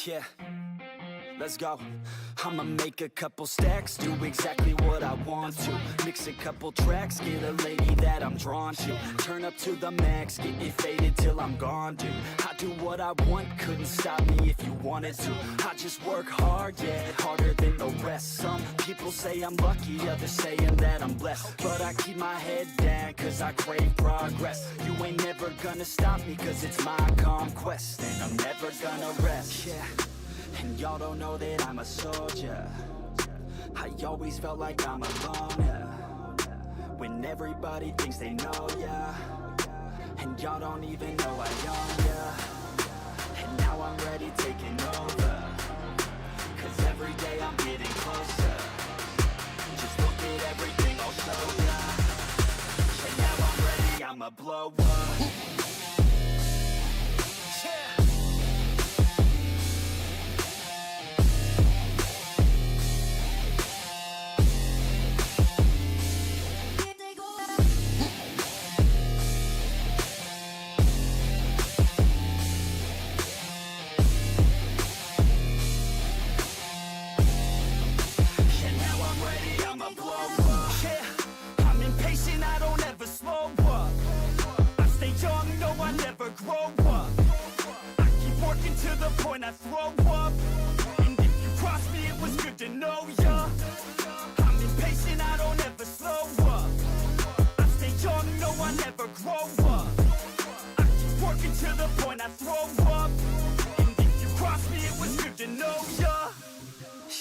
Yeah, let's go. I'ma make a couple stacks, do exactly what I want to. Mix a couple tracks, get a lady that I'm drawn to. Turn up to the max, get me faded till I'm gone, dude. I do what I want, couldn't stop me if you wanted to. I just work hard, yeah, harder than the rest. Some people say I'm lucky, others saying that I'm blessed. But I keep my head down, cause I crave progress. You ain't never gonna stop me, cause it's my conquest. And I'm never gonna rest, yeah. And y'all don't know that I'm a soldier. I always felt like I'm alone, yeah. When everybody thinks they know, yeah. And y'all don't even know I own, yeah. And now I'm ready taking over, cause every day I'm getting closer. Just look at everything I'll show ya. And now I'm ready, I'ma blow up. To the point I throw up. And if you cross me, it was good to know ya. I'm impatient, I don't ever slow up. I stay young, no, I never grow up. I keep working to the point I throw up. And if you cross me, it was good to know ya.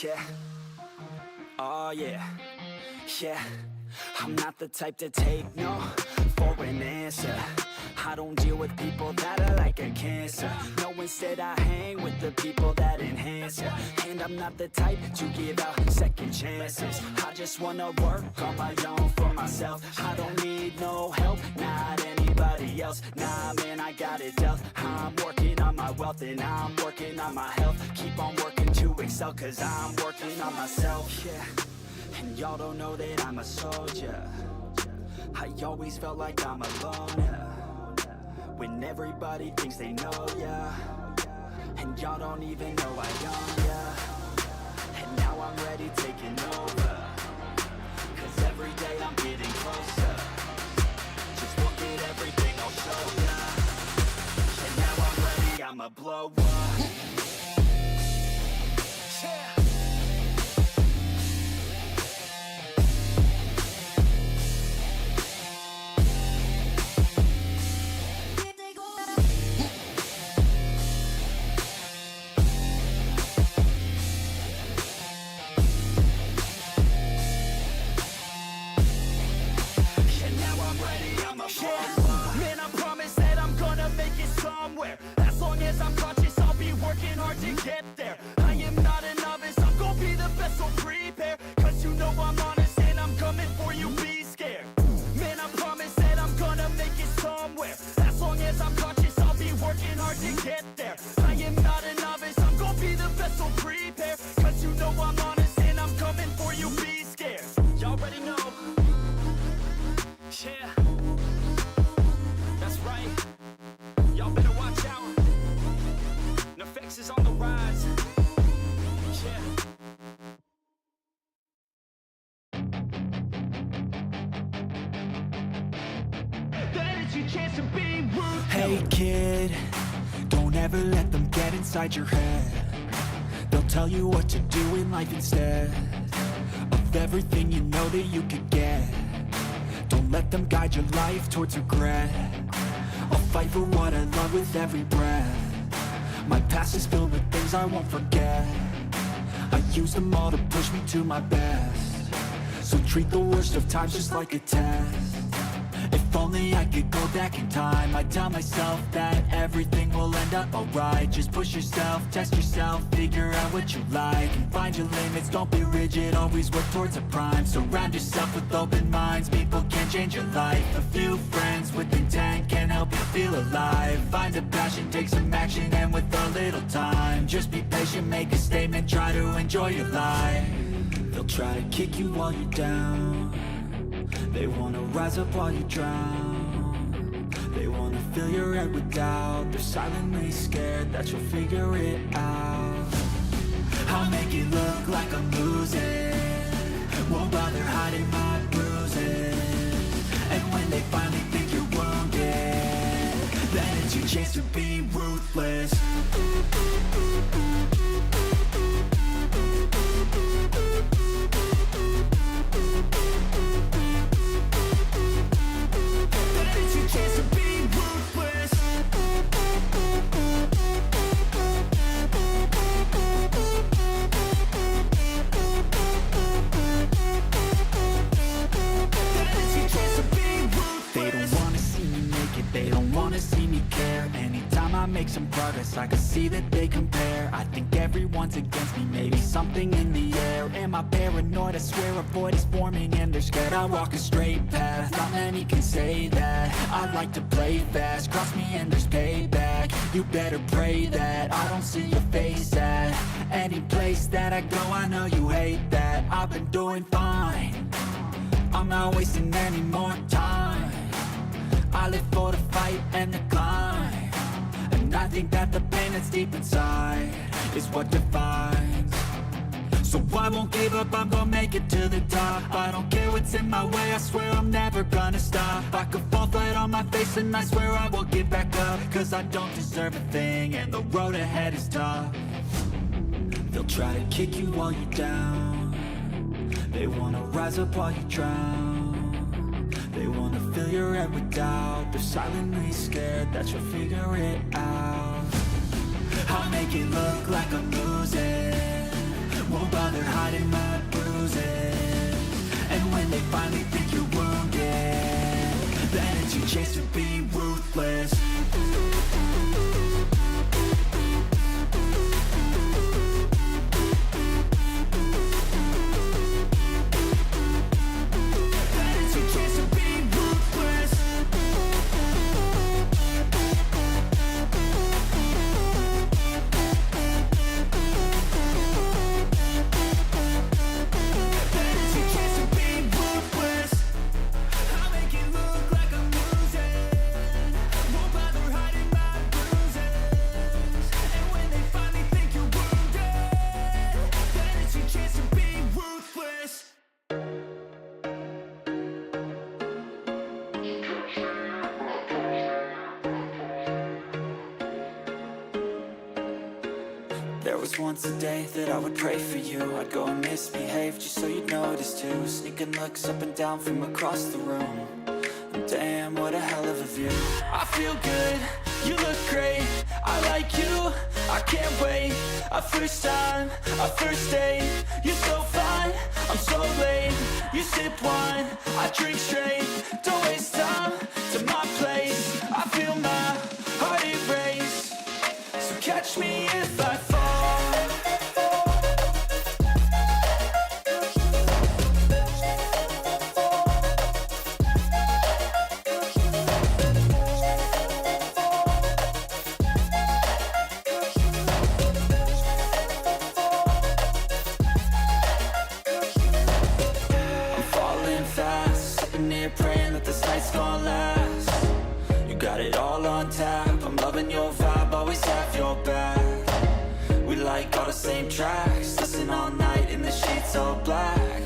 Yeah. Oh yeah. Yeah. I'm not the type to take no for an answer. I don't deal with people that are like a cancer. No, instead I hang with the people that enhance ya. And I'm not the type to give out second chances. I just wanna work on my own for myself. I don't need no help, not anybody else. Nah, man, I got it dealt. I'm working on my wealth and I'm working on my health. Keep on working to excel, cause I'm working on myself, yeah. And y'all don't know that I'm a soldier. I always felt like I'm alone, yeah. When everybody thinks they know, yeah. And y'all don't even know I own, yeah. And now I'm ready taking over, cause every day I'm getting closer. Just look at everything I'll show ya. And now I'm ready, I'ma blow up. Yeah. As long as I'm conscious, I'll be working hard to get there. I am not a novice, I'm gonna be the best, so prepare. Cause you know I'm honest and I'm coming for you, be scared. Man, I promise that I'm gonna make it somewhere. As long as I'm conscious, I'll be working hard to get there. I am not a novice, I'm gonna be the best, so prepare. Cause you know I'm honest and I'm coming for you, be scared. Y'all already know. Yeah. That's right. Y'all better watch out. NFX is on the rise. Yeah. That is your chance to be rude. Hey kid, don't ever let them get inside your head. They'll tell you what to do in life instead of everything you know that you could get. Don't let them guide your life towards regret. I'll fight for what I love with every breath. My past is filled with things I won't forget. I use them all to push me to my best. So treat the worst of times just like a test. If only I could go back in time, I'd tell myself that everything will end up alright. Just push yourself, test yourself, figure out what you like, and find your limits, don't be rigid, always work towards a prime. Surround yourself with open minds, people can change your life. A few friends with intent can help you feel alive. Find a passion, take some action, and with a little time, just be patient, make a statement, try to enjoy your life. They'll try to kick you while you're down, They wanna rise up while you drown. They wanna fill your head with doubt. They're silently scared that you'll figure it out. I'll make it look like I'm losing, won't bother hiding my bruises. And when they finally think you're wounded, then it's your chance to be ruthless. Make some progress, I can see that they compare. I think everyone's against me, maybe something in the air. Am I paranoid? I swear a void is forming and they're scared. I walk a straight path, not many can say that. I like to play fast, cross me and there's payback. You better pray that I don't see your face at any place that I go. I know you hate that. I've been doing fine, I'm not wasting any more time. I live for the fight and the climb, and I think that the pain that's deep inside is what defines. So I won't give up, I'm gonna make it to the top. I don't care what's in my way, I swear I'm never gonna stop. I could fall flat on my face and I swear I will get back up, cause I don't deserve a thing and the road ahead is tough. They'll try to kick you while you're down. They wanna rise up while you drown. They wanna fill your head with doubt. They're silently scared that you'll figure it out. I'll make it look like I'm losing, won't bother hiding my bruises. And when they finally think you're wounded, then it's your chance to be ruthless. There was once a day that I would pray for you. I'd go and misbehave just so you'd notice too. Sneaking looks up and down from across the room. And damn, what a hell of a view. I feel good, you look great, I like you, I can't wait. A first time, a first date, you're so fine, I'm so late. You sip wine, I drink straight, don't waste time to my place. I feel my heart erase, so catch me if I fall. Praying that this night's gonna last. You got it all on tap, I'm loving your vibe, always have your back. We like all the same tracks, listen all night in the sheets all black.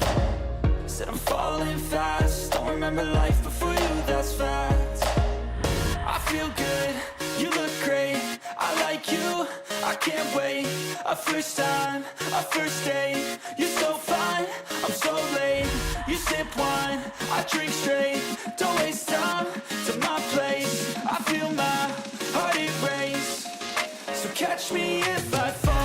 Said I'm falling fast, don't remember life before you, that's fact. I feel good, you look great, I like you, I can't wait. A first time, a first date, you're so fine, I'm so late. You sip wine, I drink straight, don't waste time to my place. I feel my heart erase, so catch me if I fall.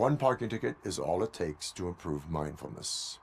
One parking ticket is all it takes to improve mindfulness.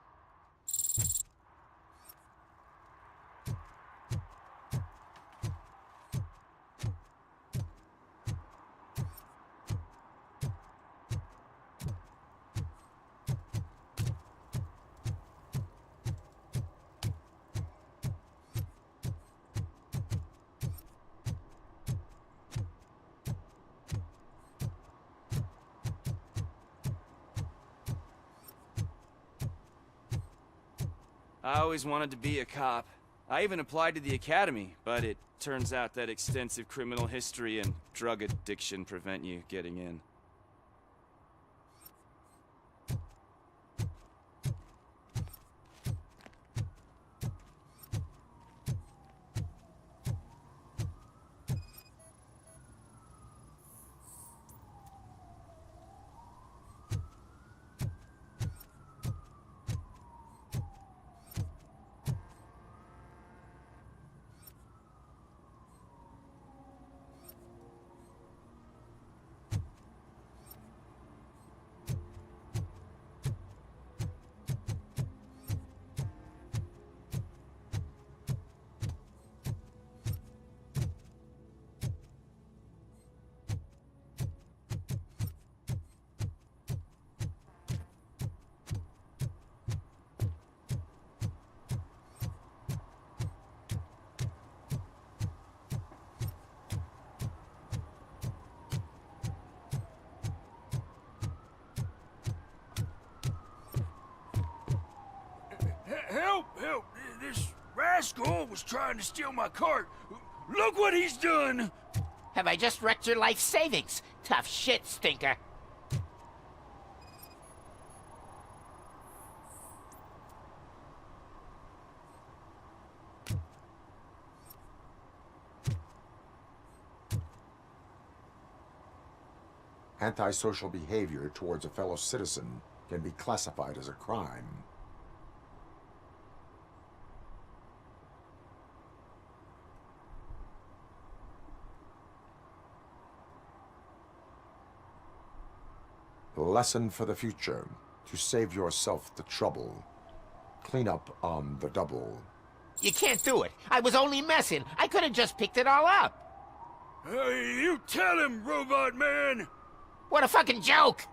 I always wanted to be a cop. I even applied to the academy, but it turns out that extensive criminal history and drug addiction prevent you getting in. Help! Help! This rascal was trying to steal my cart. Look what he's done! Have I just wrecked your life savings? Tough shit, stinker. Antisocial behavior towards a fellow citizen can be classified as a crime. Lesson for the future: to save yourself the trouble. Clean up on the double. You can't do it. I was only messing. I could have just picked it all up. Hey, you tell him, Robot Man! What a fucking joke!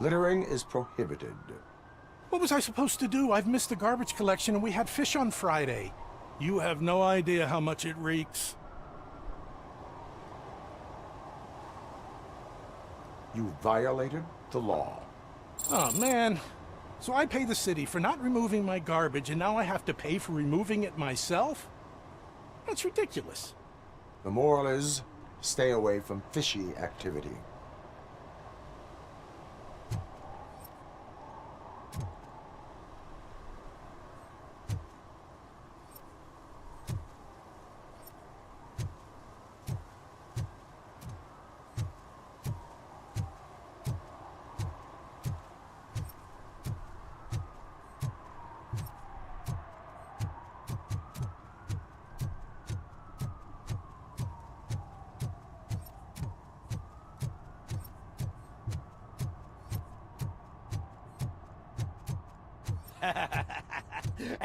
Littering is prohibited. What was I supposed to do? I've missed the garbage collection and we had fish on Friday. You have no idea how much it reeks. You violated the law. Oh, man. So I pay the city for not removing my garbage and now I have to pay for removing it myself? That's ridiculous. The moral is, stay away from fishy activity.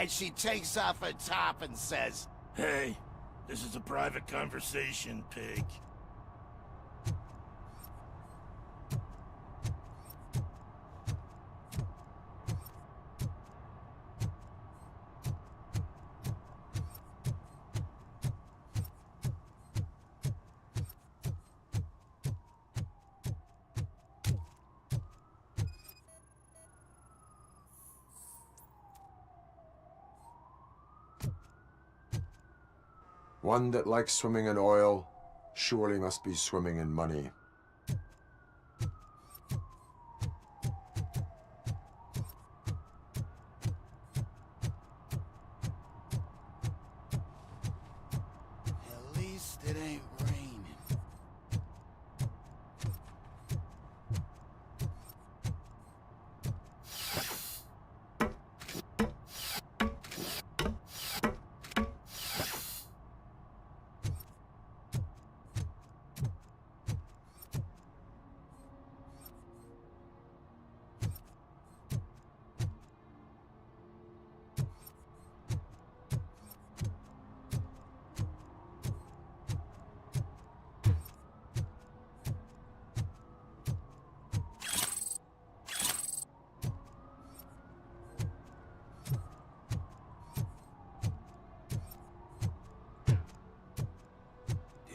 And she takes off her top and says, Hey, this is a private conversation, pig. One that likes swimming in oil surely must be swimming in money. at least it ain't raining.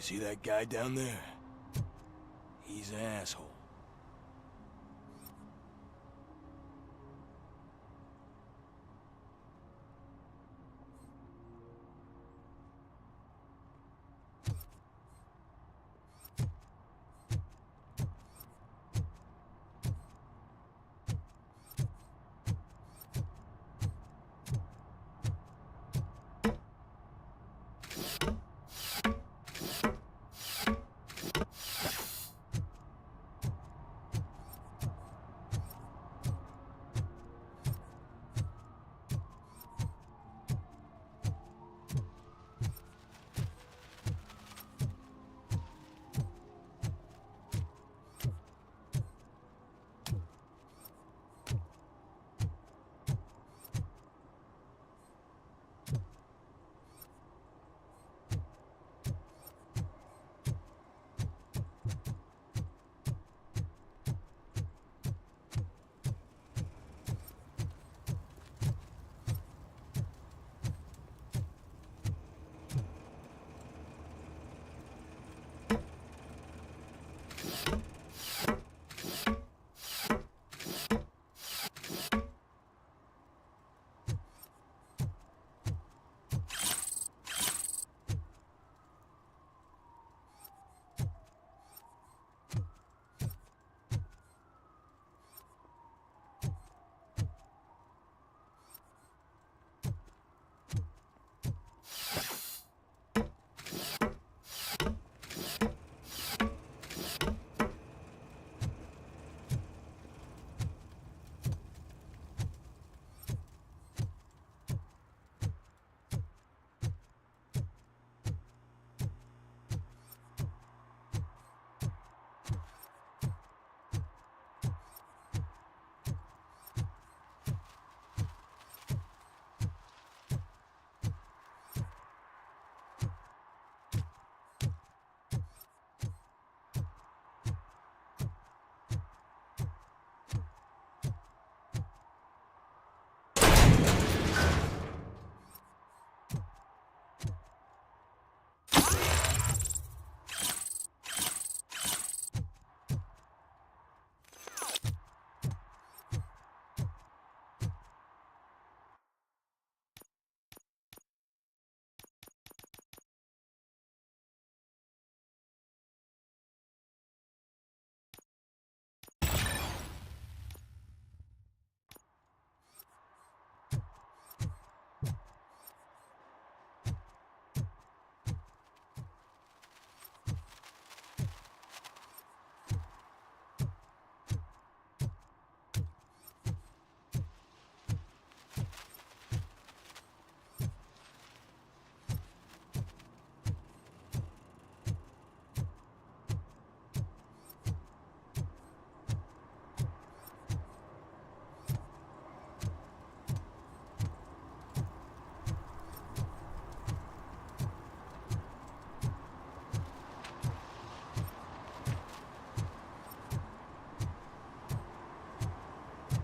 See that guy down there? He's an asshole.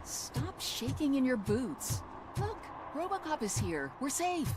Stop shaking in your boots. Look, RoboCop is here. We're safe.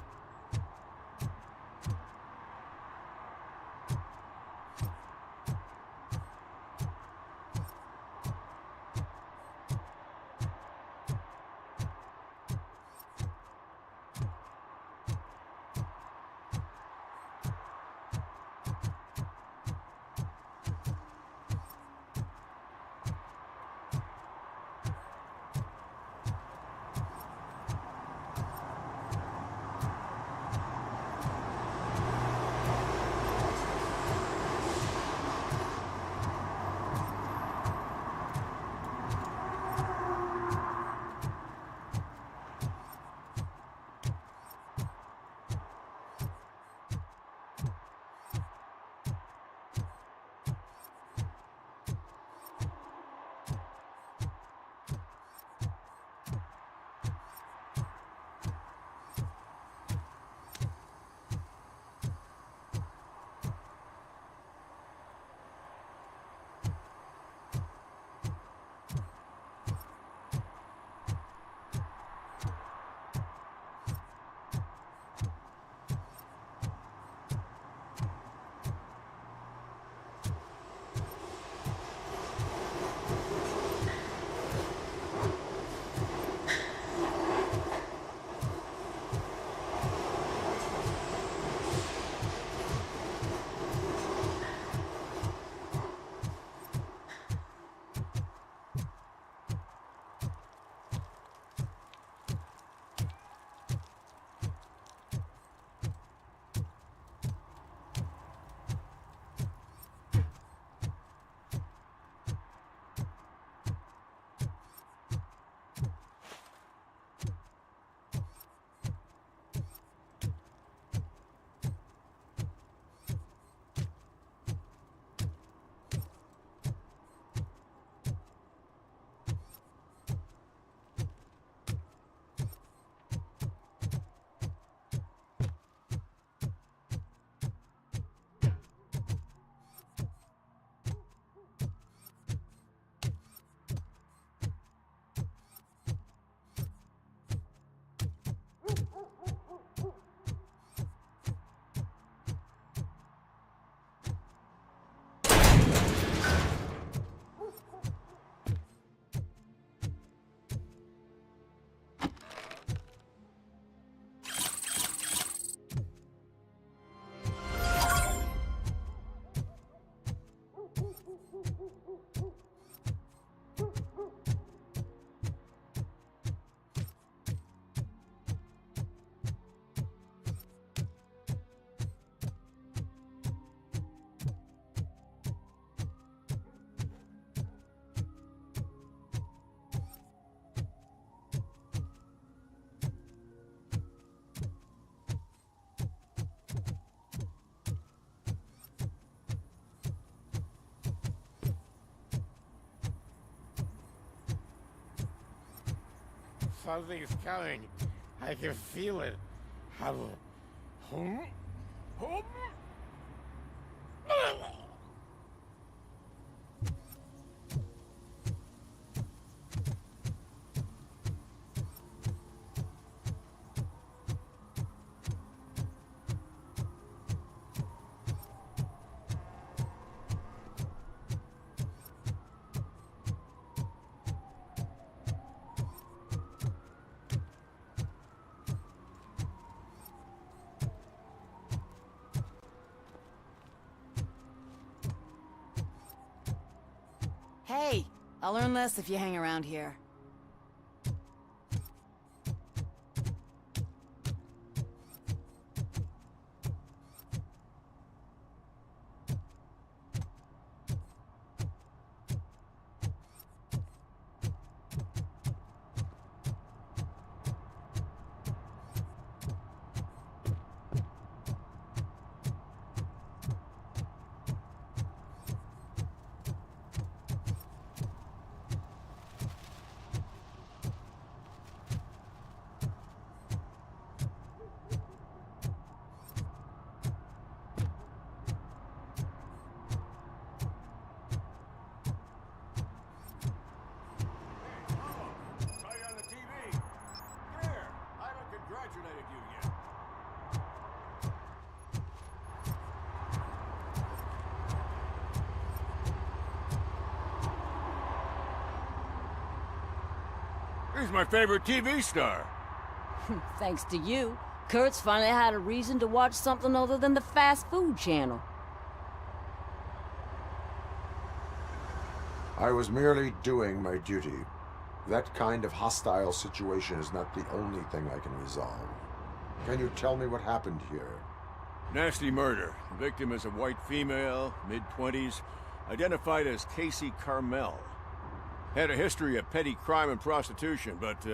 Something's coming. I can feel it. Hey, I'll learn less if you hang around here. He's my favorite TV star. Thanks to you, Kurt's finally had a reason to watch something other than the fast food channel. I was merely doing my duty. That kind of hostile situation is not the only thing I can resolve. Can you tell me what happened here? Nasty murder. The victim is a white female, mid-20s, identified as Casey Carmel. Had a history of petty crime and prostitution, but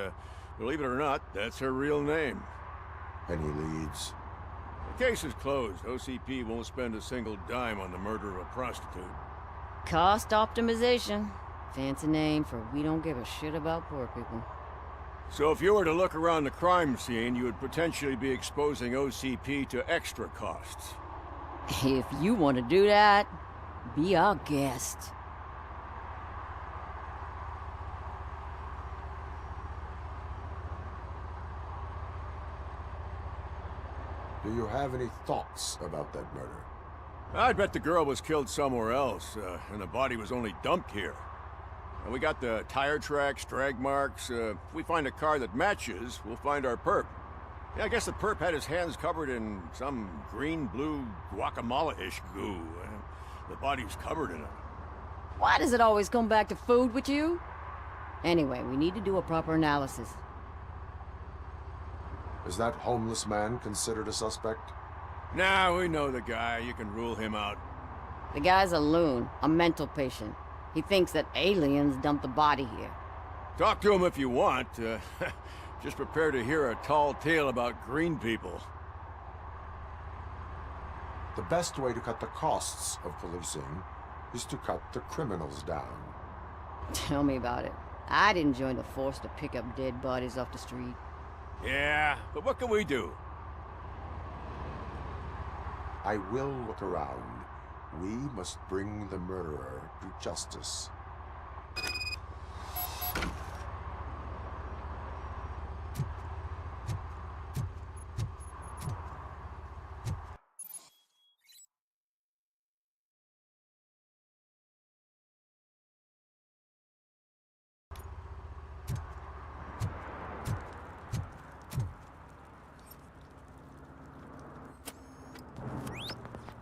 believe it or not, that's her real name. Any leads? The case is closed. OCP won't spend a single dime on the murder of a prostitute. Cost optimization. Fancy name for we don't give a shit about poor people. So if you were to look around the crime scene, you would potentially be exposing OCP to extra costs. If you want to do that, be our guest. Do you have any thoughts about that murder? I'd bet the girl was killed somewhere else, and the body was only dumped here. And we got the tire tracks, drag marks. If we find a car that matches, we'll find our perp. Yeah, I guess the perp had his hands covered in some green-blue guacamole-ish goo. The body was covered in it. Why does it always come back to food with you? Anyway, we need to do a proper analysis. Is that homeless man considered a suspect? Nah, we know the guy. You can rule him out. The guy's a loon, a mental patient. He thinks that aliens dumped the body here. Talk to him if you want. Just prepare to hear a tall tale about green people. The best way to cut the costs of policing is to cut the criminals down. Tell me about it. I didn't join the force to pick up dead bodies off the street. Yeah, but what can we do? I will look around. We must bring the murderer to justice.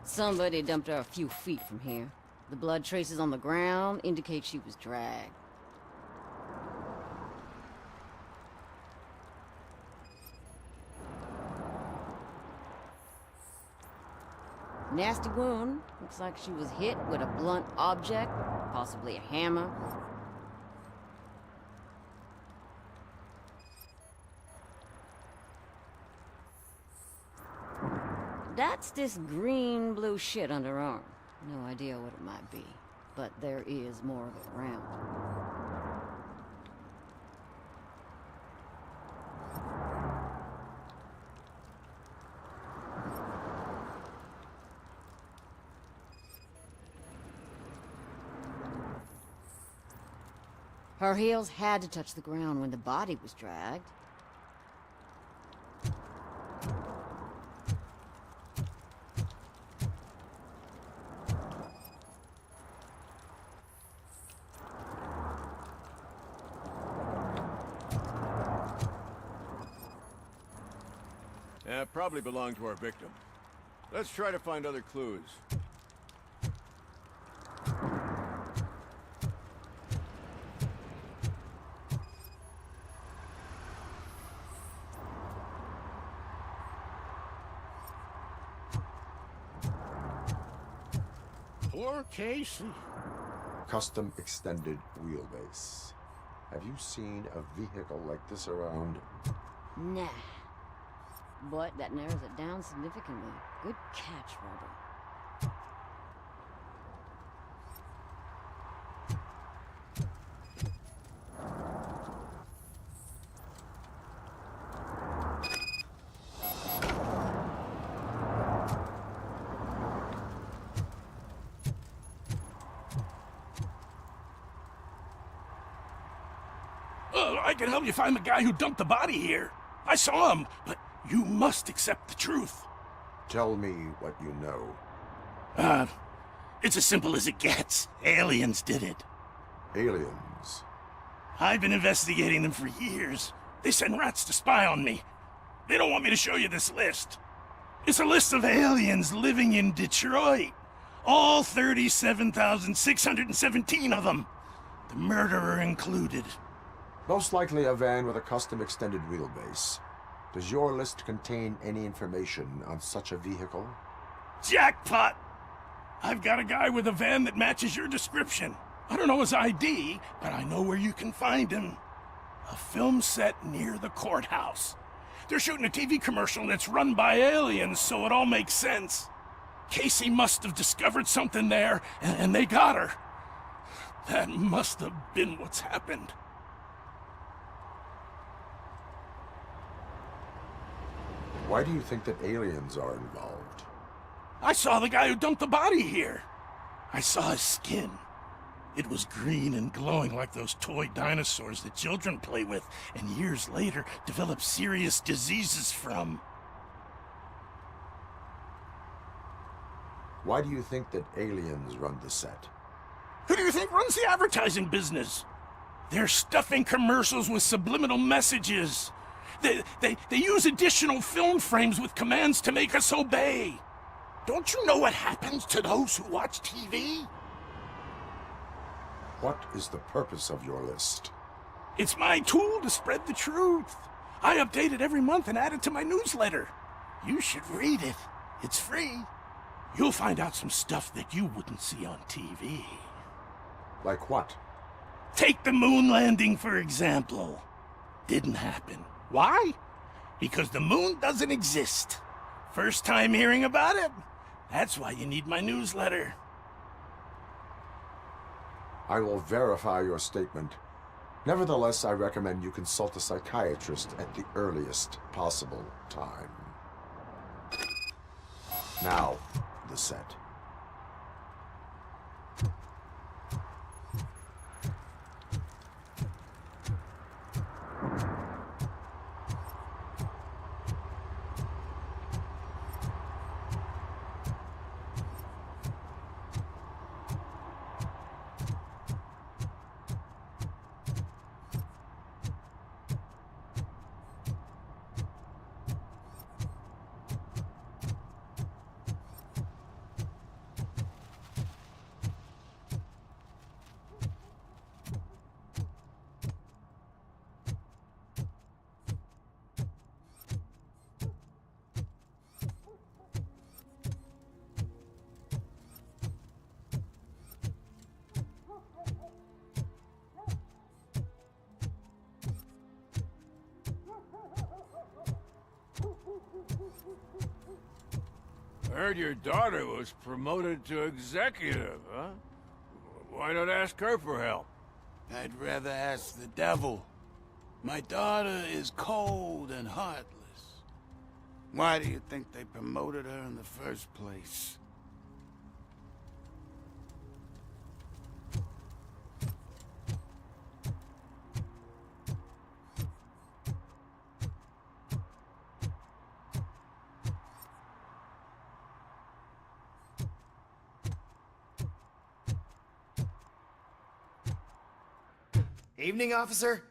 Somebody dumped her a few feet from here. The blood traces on the ground indicate she was dragged. Nasty wound. Looks like she was hit with a blunt object, possibly a hammer. That's this green-blue shit under her arm. No idea what it might be, but there is more of it around. Her heels had to touch the ground when the body was dragged. Yeah, probably belonged to our victim. Let's try to find other clues. Poor Casey. Custom extended wheelbase. Have you seen a vehicle like this around? Nah. But that narrows it down significantly. Good catch, Robo. I can help you find the guy who dumped the body here. I saw him, but you must accept the truth. Tell me what you know. It's as simple as it gets. Aliens did it. Aliens. I've been investigating them for years. They send rats to spy on me. They don't want me to show you this list. It's a list of aliens living in Detroit. All 37,617 of them. The murderer included. Most likely a van with a custom extended wheelbase. Does your list contain any information on such a vehicle? Jackpot! I've got a guy with a van that matches your description. I don't know his ID, but I know where you can find him. A film set near the courthouse. They're shooting a TV commercial and it's run by aliens, so it all makes sense. Casey must have discovered something there, and they got her. That must have been what's happened. Why do you think that aliens are involved? I saw the guy who dumped the body here. I saw his skin. It was green and glowing like those toy dinosaurs that children play with and years later develop serious diseases from. Why do you think that aliens run the set? Who do you think runs the advertising business? They're stuffing commercials with subliminal messages. They use additional film frames with commands to make us obey. Don't you know what happens to those who watch TV? What is the purpose of your list? It's my tool to spread the truth. I update it every month and add it to my newsletter. You should read it. It's free. You'll find out some stuff that you wouldn't see on TV. Like what? Take the moon landing, for example. Didn't happen. Why? Because the moon doesn't exist. First time hearing about it? That's why you need my newsletter. I will verify your statement. Nevertheless, I recommend you consult a psychiatrist at the earliest possible time. Now, the set. I heard your daughter was promoted to executive, huh? Why not ask her for help? I'd rather ask the devil. My daughter is cold and heartless. Why do you think they promoted her in the first place? Evening, officer.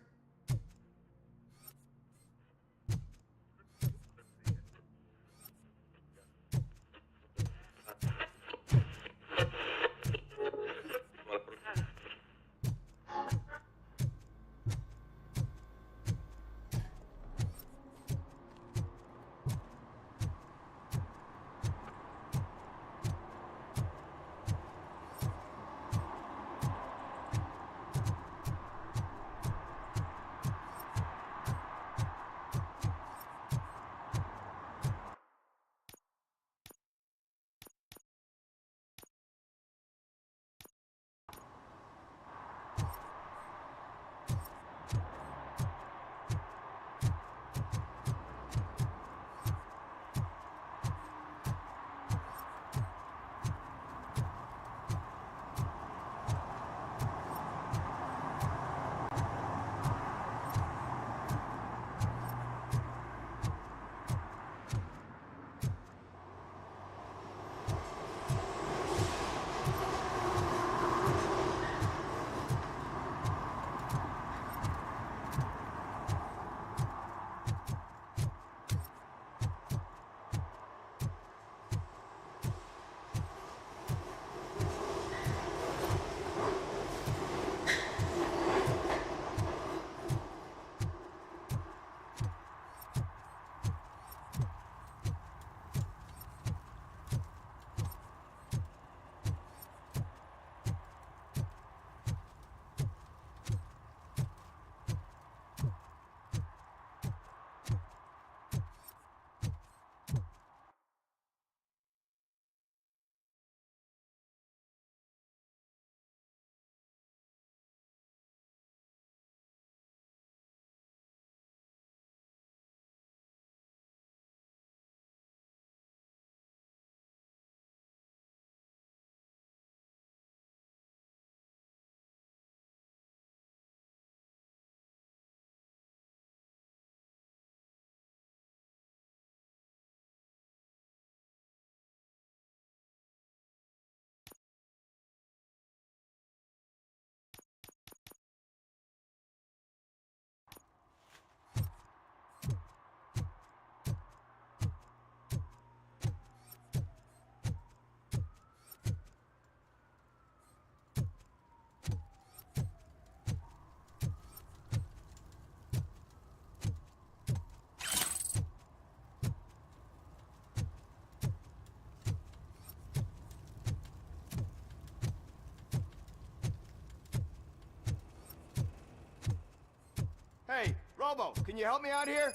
Hey, Robo, can you help me out here?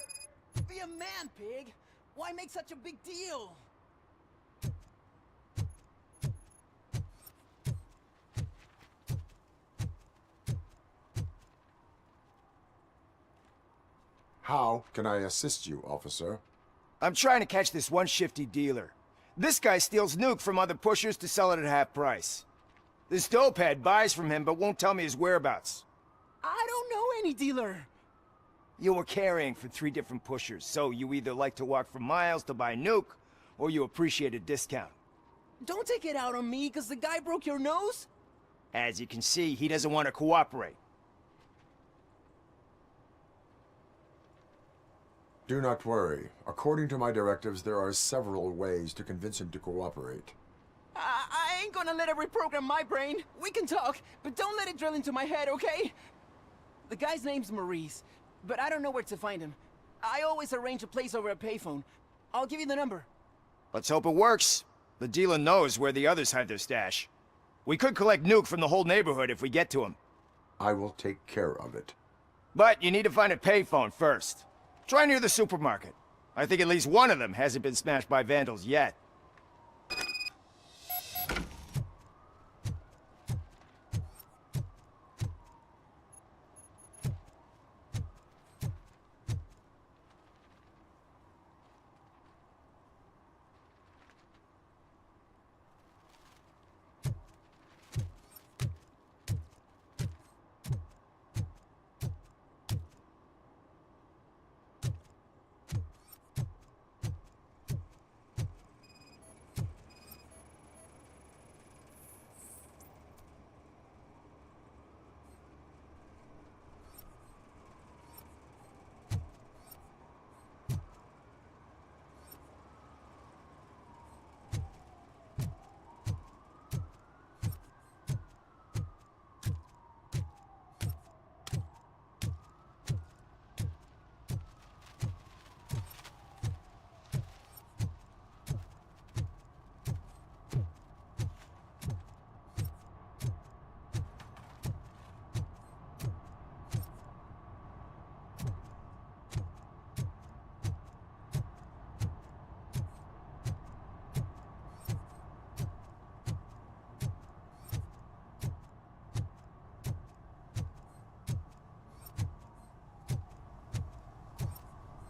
Be a man, pig! Why make such a big deal? How can I assist you, officer? I'm trying to catch this one shifty dealer. This guy steals nuke from other pushers to sell it at half price. This dopehead buys from him but won't tell me his whereabouts. I don't know any dealer. You were carrying for 3 different pushers, so you either like to walk for miles to buy nuke, or you appreciate a discount. Don't take it out on me, because the guy broke your nose? As you can see, he doesn't want to cooperate. Do not worry. According to my directives, there are several ways to convince him to cooperate. I ain't gonna let it reprogram my brain. We can talk, but don't let it drill into my head, okay? The guy's name's Maurice, but I don't know where to find him. I always arrange a place over a payphone. I'll give you the number. Let's hope it works. The dealer knows where the others hide their stash. We could collect nuke from the whole neighborhood if we get to him. I will take care of it. But you need to find a payphone first. Try near the supermarket. I think at least one of them hasn't been smashed by vandals yet.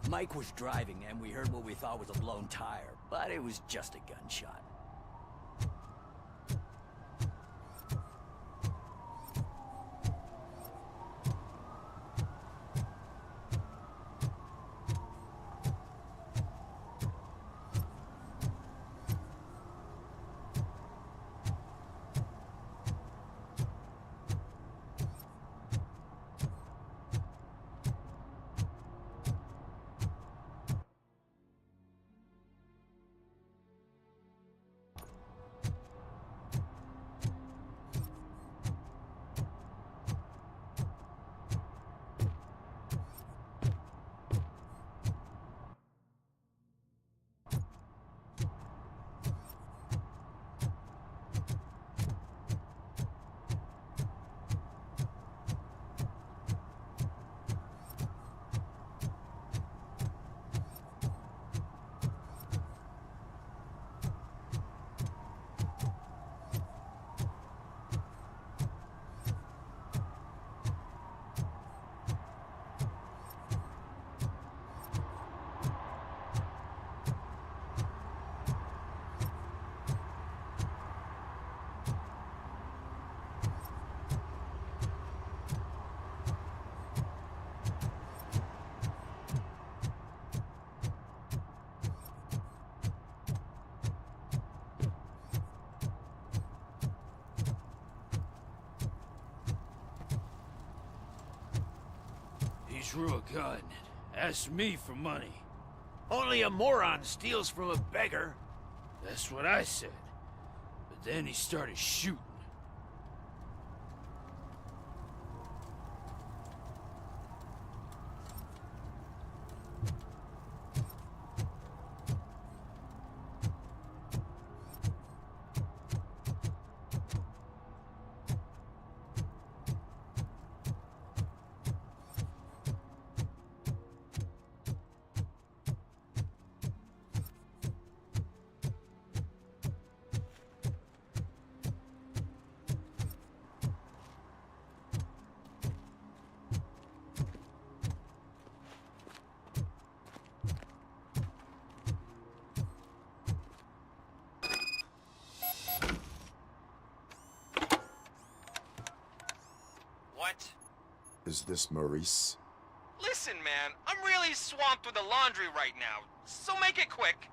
Mike was driving and we heard what we thought was a blown tire, but it was just a gunshot. He drew a gun and asked me for money. Only a moron steals from a beggar. That's what I said. But then he started shooting. What? Is this Maurice? Listen, man, I'm really swamped with the laundry right now, so make it quick.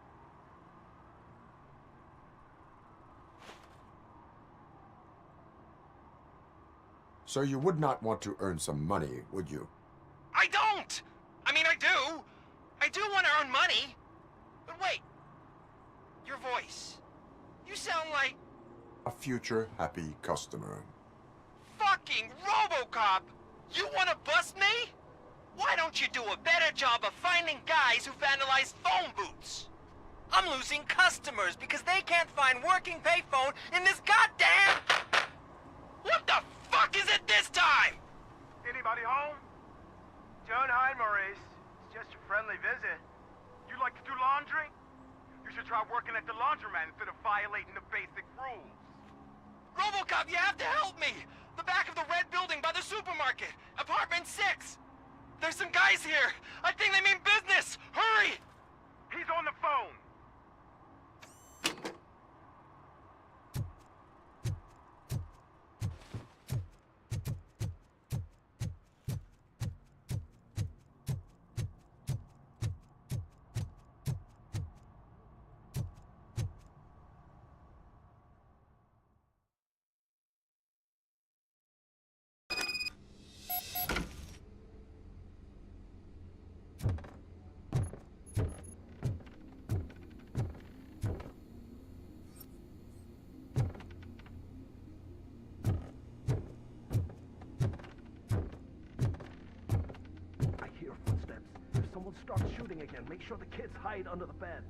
So you would not want to earn some money, would you? I don't! I mean, I do! I do want to earn money! But wait, your voice. You sound like... A future happy customer. Fucking RoboCop! You want to bust me? Why don't you do a better job of finding guys who vandalize phone booths? I'm losing customers because they can't find working payphone in this goddamn... What the fuck is it this time? Anybody home? Don't hide, Maurice. It's just a friendly visit. You like to do laundry? You should try working at the laundromat instead of violating the basic rules. RoboCop, you have to help me! The back of the red building by the supermarket. Apartment 6. There's some guys here. I think they mean business. Hurry! He's on the phone. Start shooting again. Make sure the kids hide under the bed.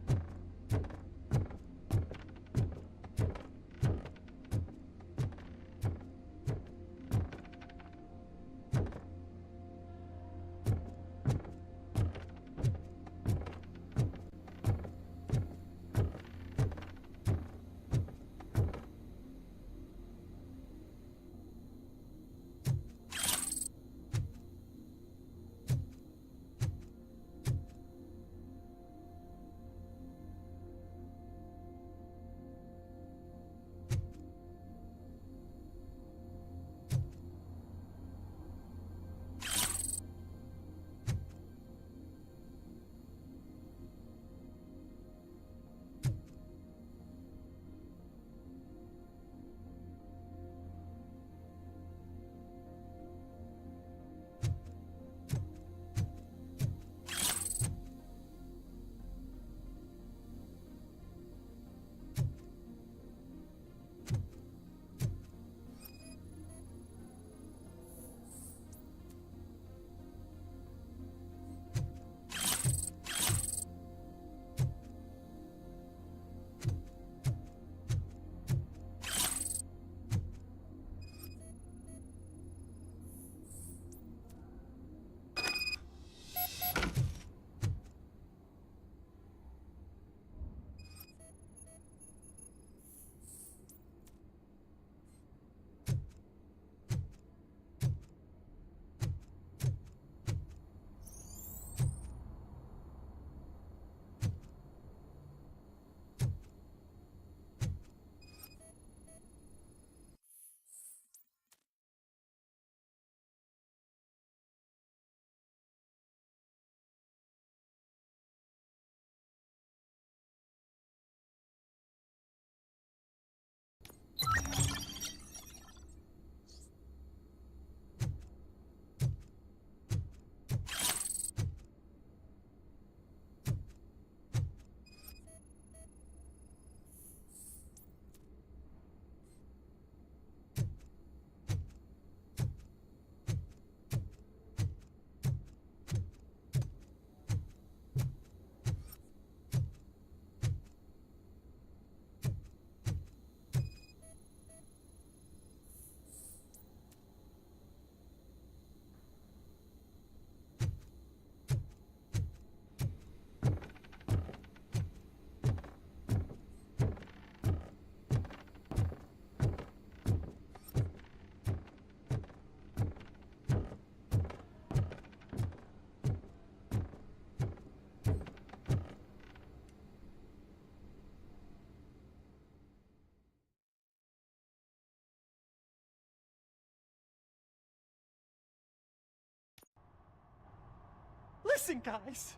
Listen, guys.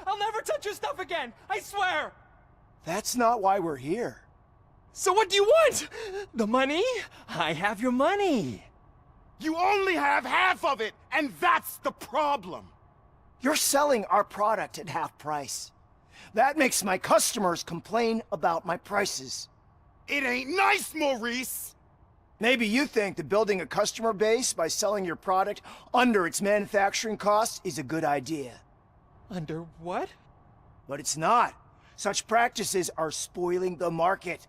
I'll never touch your stuff again. I swear. That's not why we're here. So what do you want? The money? I have your money. You only have half of it, and that's the problem. You're selling our product at half price. That makes my customers complain about my prices. It ain't nice, Maurice! Maybe you think that building a customer base by selling your product under its manufacturing costs is a good idea. Under what? But it's not. Such practices are spoiling the market.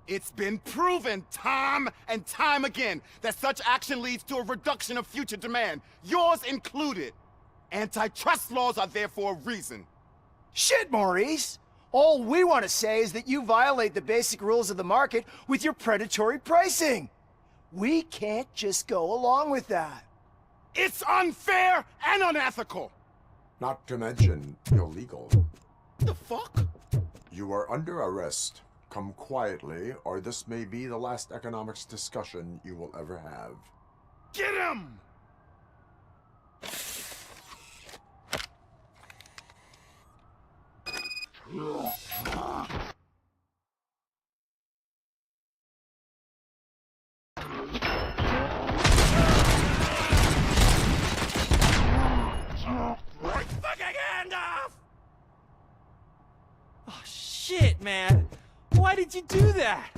It's been proven time and time again that such action leads to a reduction of future demand, yours included. Antitrust laws are there for a reason. Shit, Maurice! All we want to say is that you violate the basic rules of the market with your predatory pricing. We can't just go along with that. It's unfair and unethical! Not to mention illegal. The fuck? You are under arrest. Come quietly, or this may be the last economics discussion you will ever have. Get him! Fucking hand off! Oh, shit, man. Why did you do that?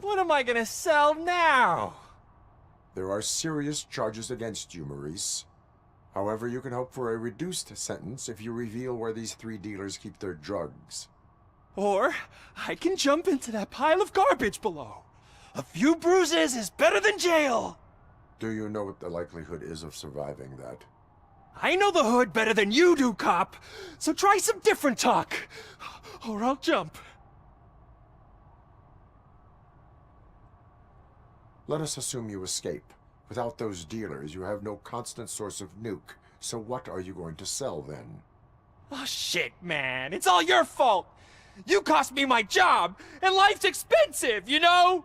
What am I gonna sell now? There are serious charges against you, Maurice. However, you can hope for a reduced sentence if you reveal where these 3 dealers keep their drugs. Or I can jump into that pile of garbage below. A few bruises is better than jail. Do you know what the likelihood is of surviving that? I know the hood better than you do, cop. So try some different talk, or I'll jump. Let us assume you escape. Without those dealers, you have no constant source of nuke. So what are you going to sell then? Oh shit, man. It's all your fault. You cost me my job, and life's expensive, you know?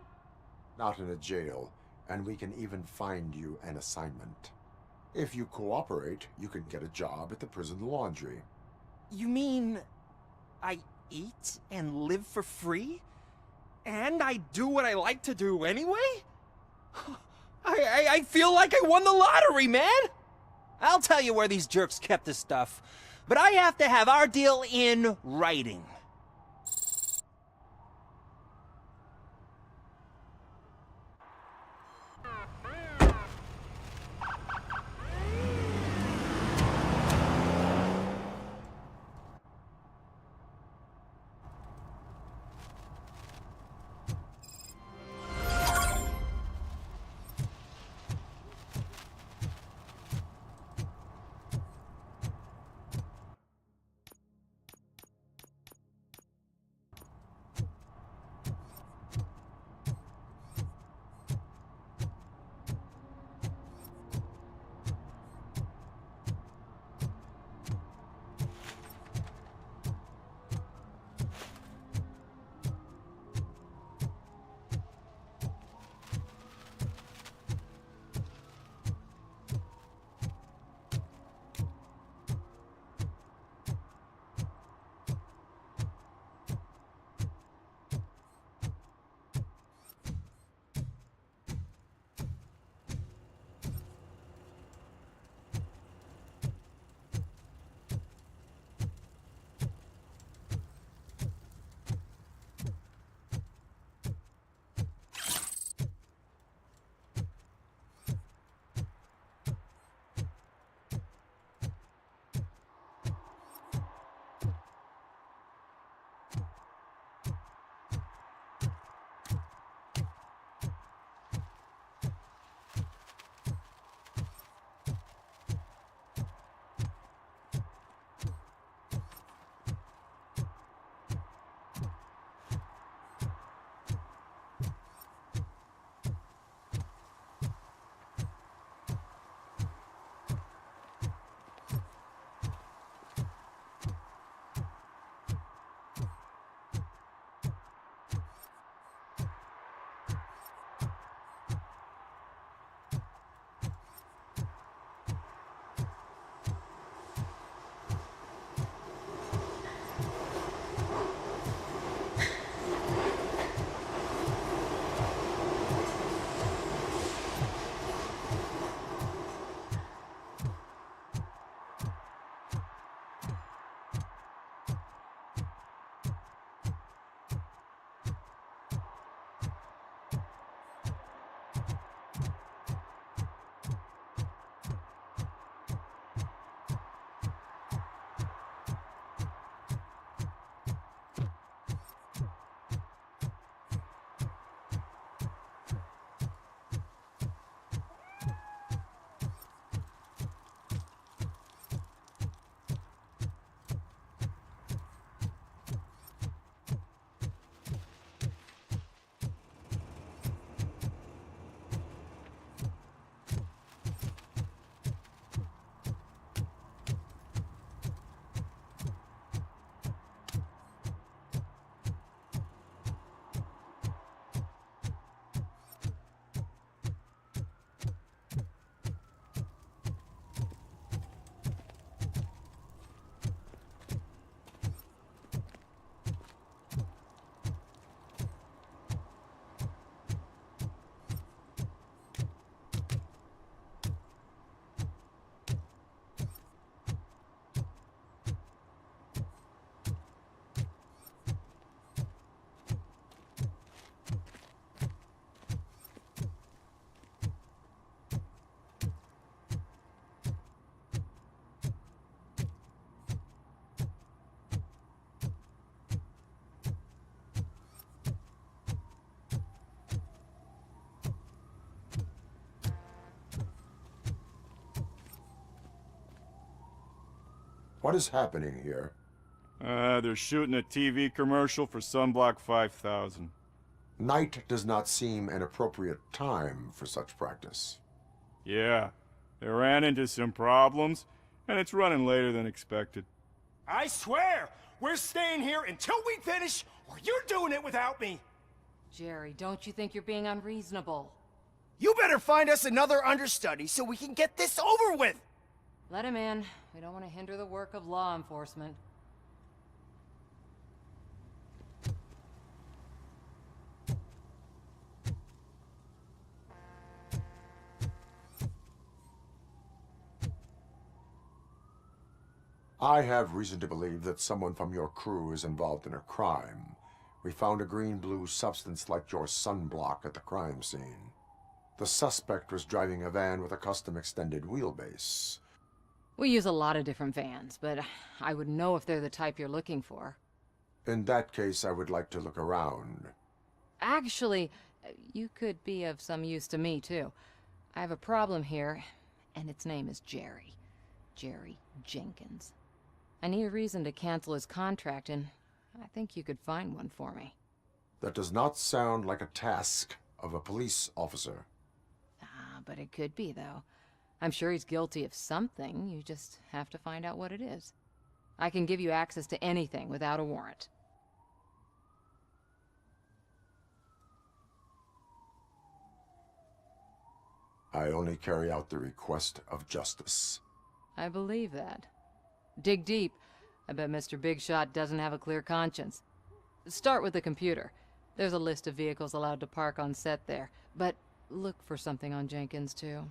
Not in a jail, and we can even find you an assignment. If you cooperate, you can get a job at the prison laundry. You mean I eat and live for free? And I do what I like to do anyway? I feel like I won the lottery, man! I'll tell you where these jerks kept the stuff, but I have to have our deal in writing. What is happening here? They're shooting a TV commercial for Sunblock 5000. Night does not seem an appropriate time for such practice. Yeah, they ran into some problems, and it's running later than expected. I swear, we're staying here until we finish, or you're doing it without me. Jerry, don't you think you're being unreasonable? You better find us another understudy so we can get this over with. Let him in. We don't want to hinder the work of law enforcement. I have reason to believe that someone from your crew is involved in a crime. We found a green-blue substance like your sunblock at the crime scene. The suspect was driving a van with a custom extended wheelbase. We use a lot of different vans, but I wouldn't know if they're the type you're looking for. In that case, I would like to look around. Actually, you could be of some use to me, too. I have a problem here, and its name is Jerry. Jerry Jenkins. I need a reason to cancel his contract, and I think you could find one for me. That does not sound like a task of a police officer. But it could be, though. I'm sure he's guilty of something. You just have to find out what it is. I can give you access to anything without a warrant. I only carry out the request of justice. I believe that. Dig deep. I bet Mr. Big Shot doesn't have a clear conscience. Start with the computer. There's a list of vehicles allowed to park on set there, but look for something on Jenkins, too.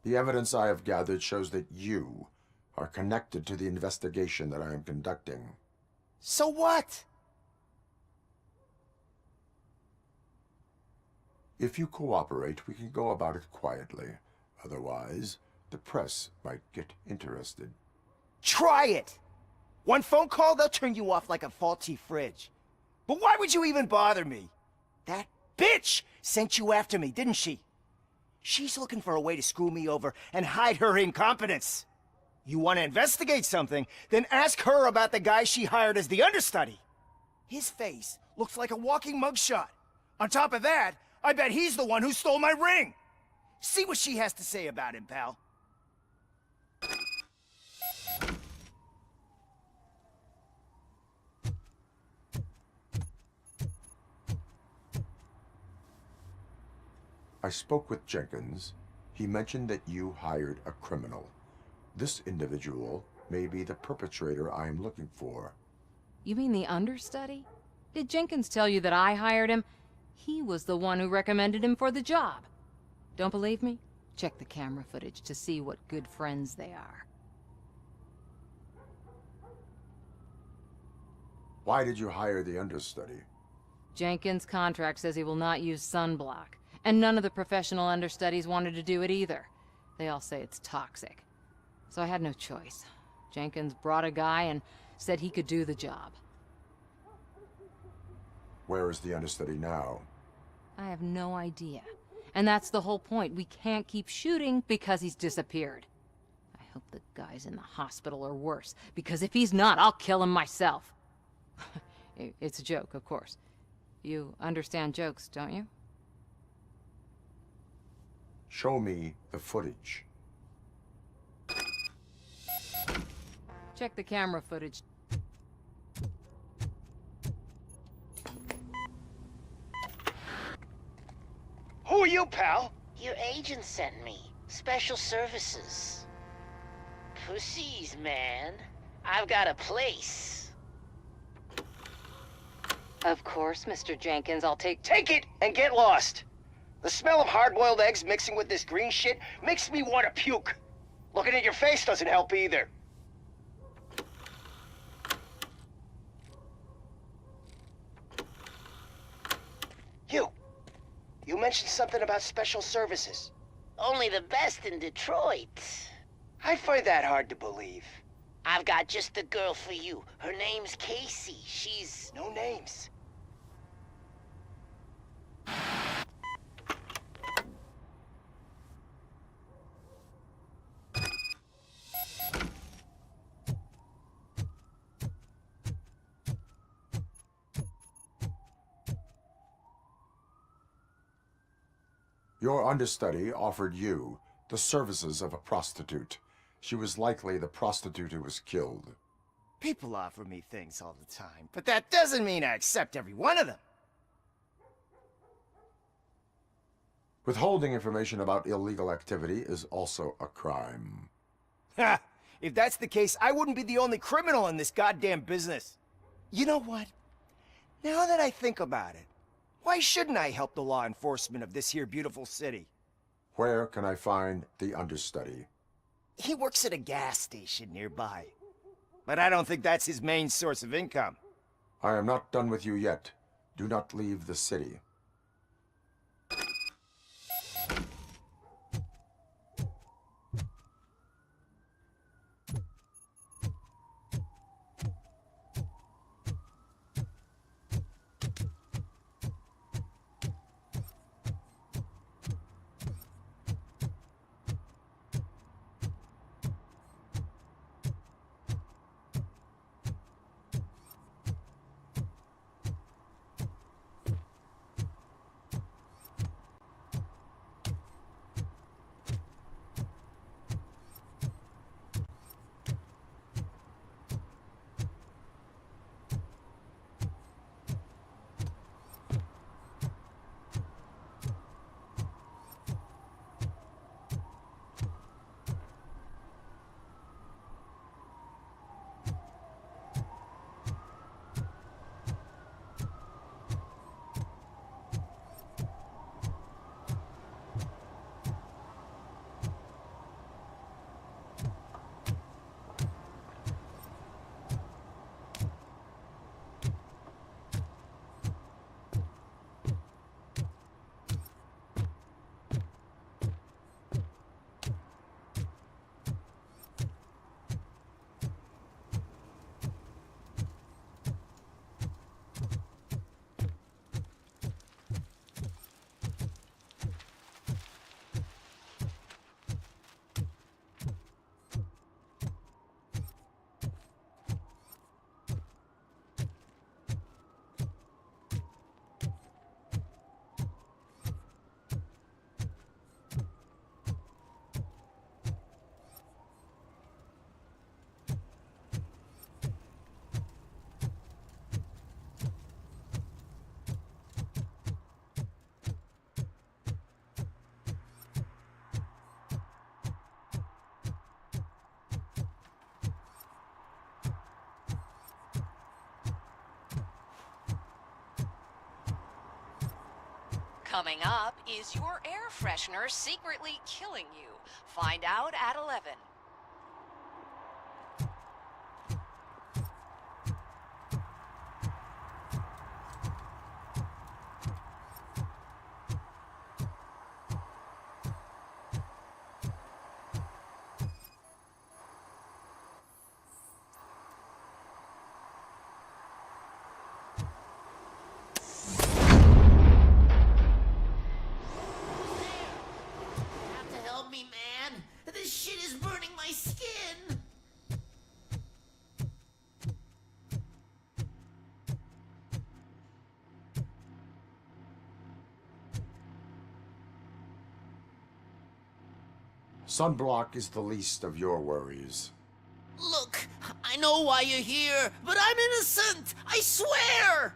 The evidence I have gathered shows that you are connected to the investigation that I am conducting. So what? If you cooperate, we can go about it quietly. Otherwise, the press might get interested. Try it! One phone call, they'll turn you off like a faulty fridge. But why would you even bother me? That bitch sent you after me, didn't she? She's looking for a way to screw me over and hide her incompetence. You want to investigate something, then ask her about the guy she hired as the understudy. His face looks like a walking mugshot. On top of that, I bet he's the one who stole my ring. See what she has to say about him, pal. I spoke with Jenkins. He mentioned that you hired a criminal. This individual may be the perpetrator I am looking for. You mean the understudy? Did Jenkins tell you that I hired him? He was the one who recommended him for the job. Don't believe me? Check the camera footage to see what good friends they are. Why did you hire the understudy? Jenkins' contract says he will not use sunblock, And none of the professional understudies wanted to do it either. They all say it's toxic. So I had no choice. Jenkins brought a guy and said he could do the job. Where is the understudy now? I have no idea. And that's the whole point. We can't keep shooting because he's disappeared. I hope the guy's in the hospital or worse, because if he's not, I'll kill him myself. It's a joke, of course. You understand jokes, don't you? Show me the footage. Check the camera footage. Who are you, pal? Your agent sent me. Special services. Pussies, man. I've got a place. Of course, Mr. Jenkins, I'll take... Take it and get lost. The smell of hard-boiled eggs mixing with this green shit makes me want to puke. Looking at your face doesn't help either. You mentioned something about special services. Only the best in Detroit. I find that hard to believe. I've got just the girl for you. Her name's Casey. She's... No names. Your understudy offered you the services of a prostitute. She was likely the prostitute who was killed. People offer me things all the time, but that doesn't mean I accept every one of them. Withholding information about illegal activity is also a crime. Ha! If that's the case, I wouldn't be the only criminal in this goddamn business. You know what? Now that I think about it, why shouldn't I help the law enforcement of this here beautiful city? Where can I find the understudy? He works at a gas station nearby. But I don't think that's his main source of income. I am not done with you yet. Do not leave the city. Coming up, is your air freshener secretly killing you? Find out at 11. This shit is burning my skin! Sunblock is the least of your worries. Look, I know why you're here, but I'm innocent! I swear!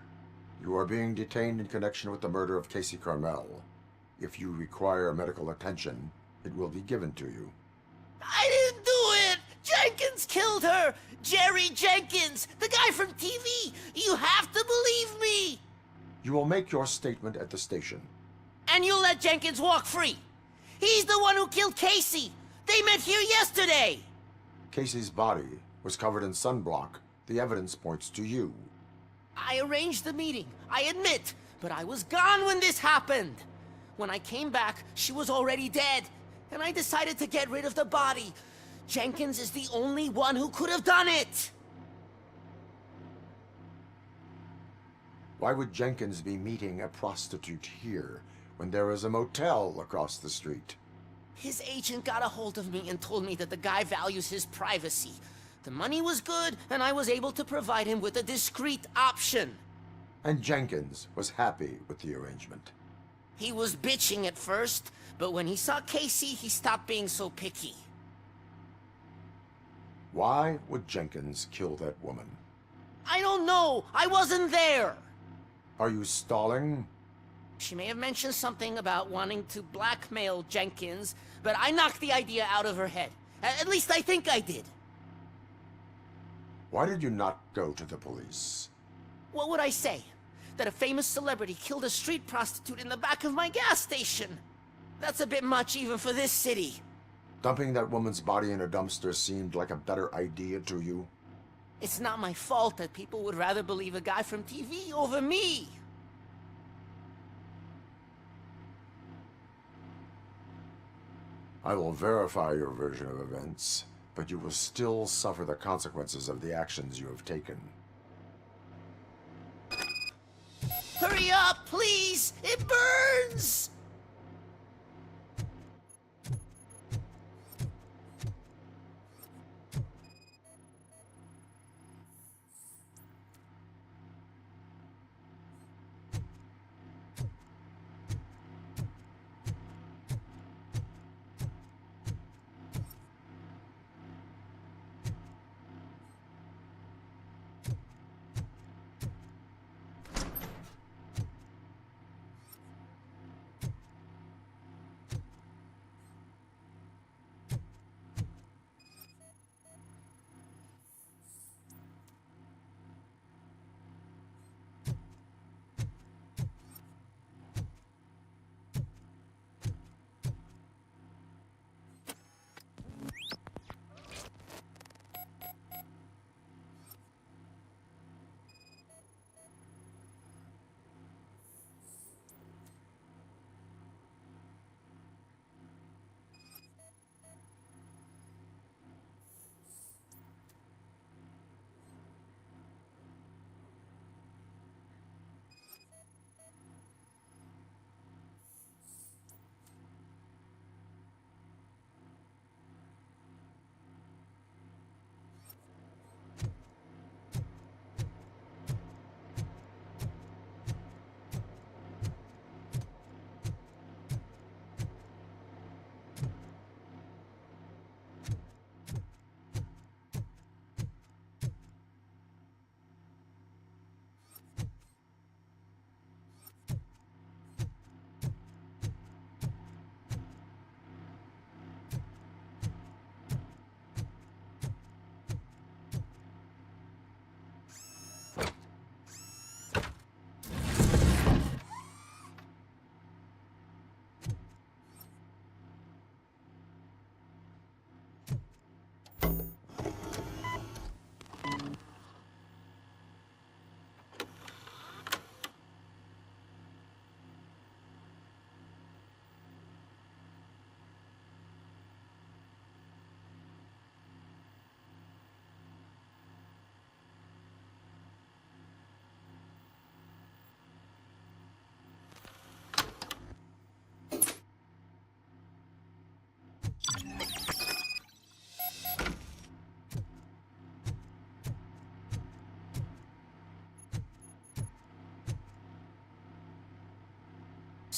You are being detained in connection with the murder of Casey Carmel. If you require medical attention, it will be given to you. I didn't do it! Jenkins killed her! Jerry Jenkins, the guy from TV! You have to believe me! You will make your statement at the station. And you'll let Jenkins walk free! He's the one who killed Casey! They met here yesterday! Casey's body was covered in sunblock. The evidence points to you. I arranged the meeting, I admit, but I was gone when this happened. When I came back, she was already dead, and I decided to get rid of the body. Jenkins is the only one who could have done it! Why would Jenkins be meeting a prostitute here when there is a motel across the street? His agent got a hold of me and told me that the guy values his privacy. The money was good, and I was able to provide him with a discreet option. And Jenkins was happy with the arrangement. He was bitching at first, but when he saw Casey, he stopped being so picky. Why would Jenkins kill that woman? I don't know! I wasn't there! Are you stalling? She may have mentioned something about wanting to blackmail Jenkins, but I knocked the idea out of her head. At least I think I did. Why did you not go to the police? What would I say? That a famous celebrity killed a street prostitute in the back of my gas station? That's a bit much even for this city. Dumping that woman's body in a dumpster seemed like a better idea to you? It's not my fault that people would rather believe a guy from TV over me. I will verify your version of events, but you will still suffer the consequences of the actions you have taken. Hurry up, please! It burns!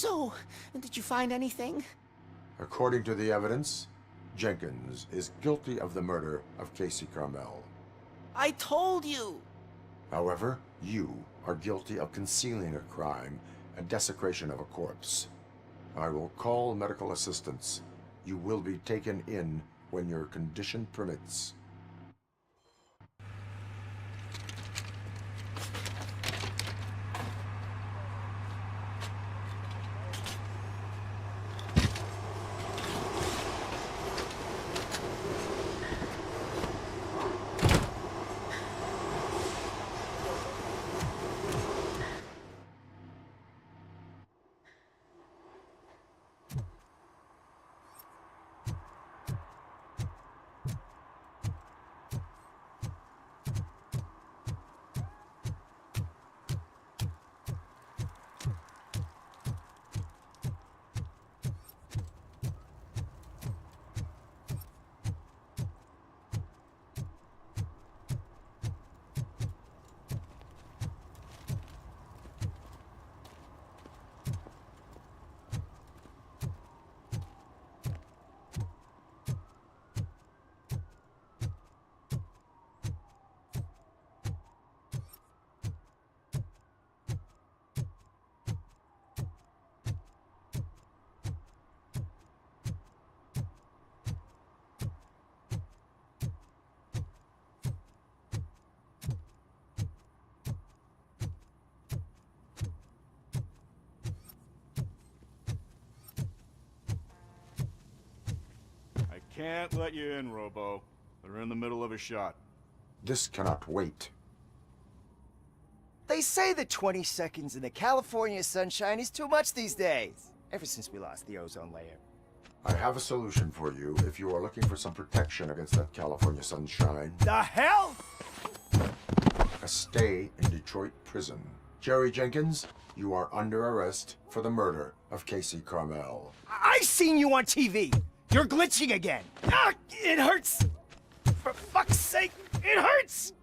So, did you find anything? According to the evidence, Jenkins is guilty of the murder of Casey Carmel. I told you! However, you are guilty of concealing a crime and desecration of a corpse. I will call medical assistance. You will be taken in when your condition permits. Can't let you in, Robo. They're in the middle of a shot. This cannot wait. They say that 20 seconds in the California sunshine is too much these days. Ever since we lost the ozone layer. I have a solution for you if you are looking for some protection against that California sunshine. The hell? A stay in Detroit prison. Jerry Jenkins, you are under arrest for the murder of Casey Carmel. I seen you on TV. You're glitching again. Ah, it hurts. For fuck's sake, it hurts.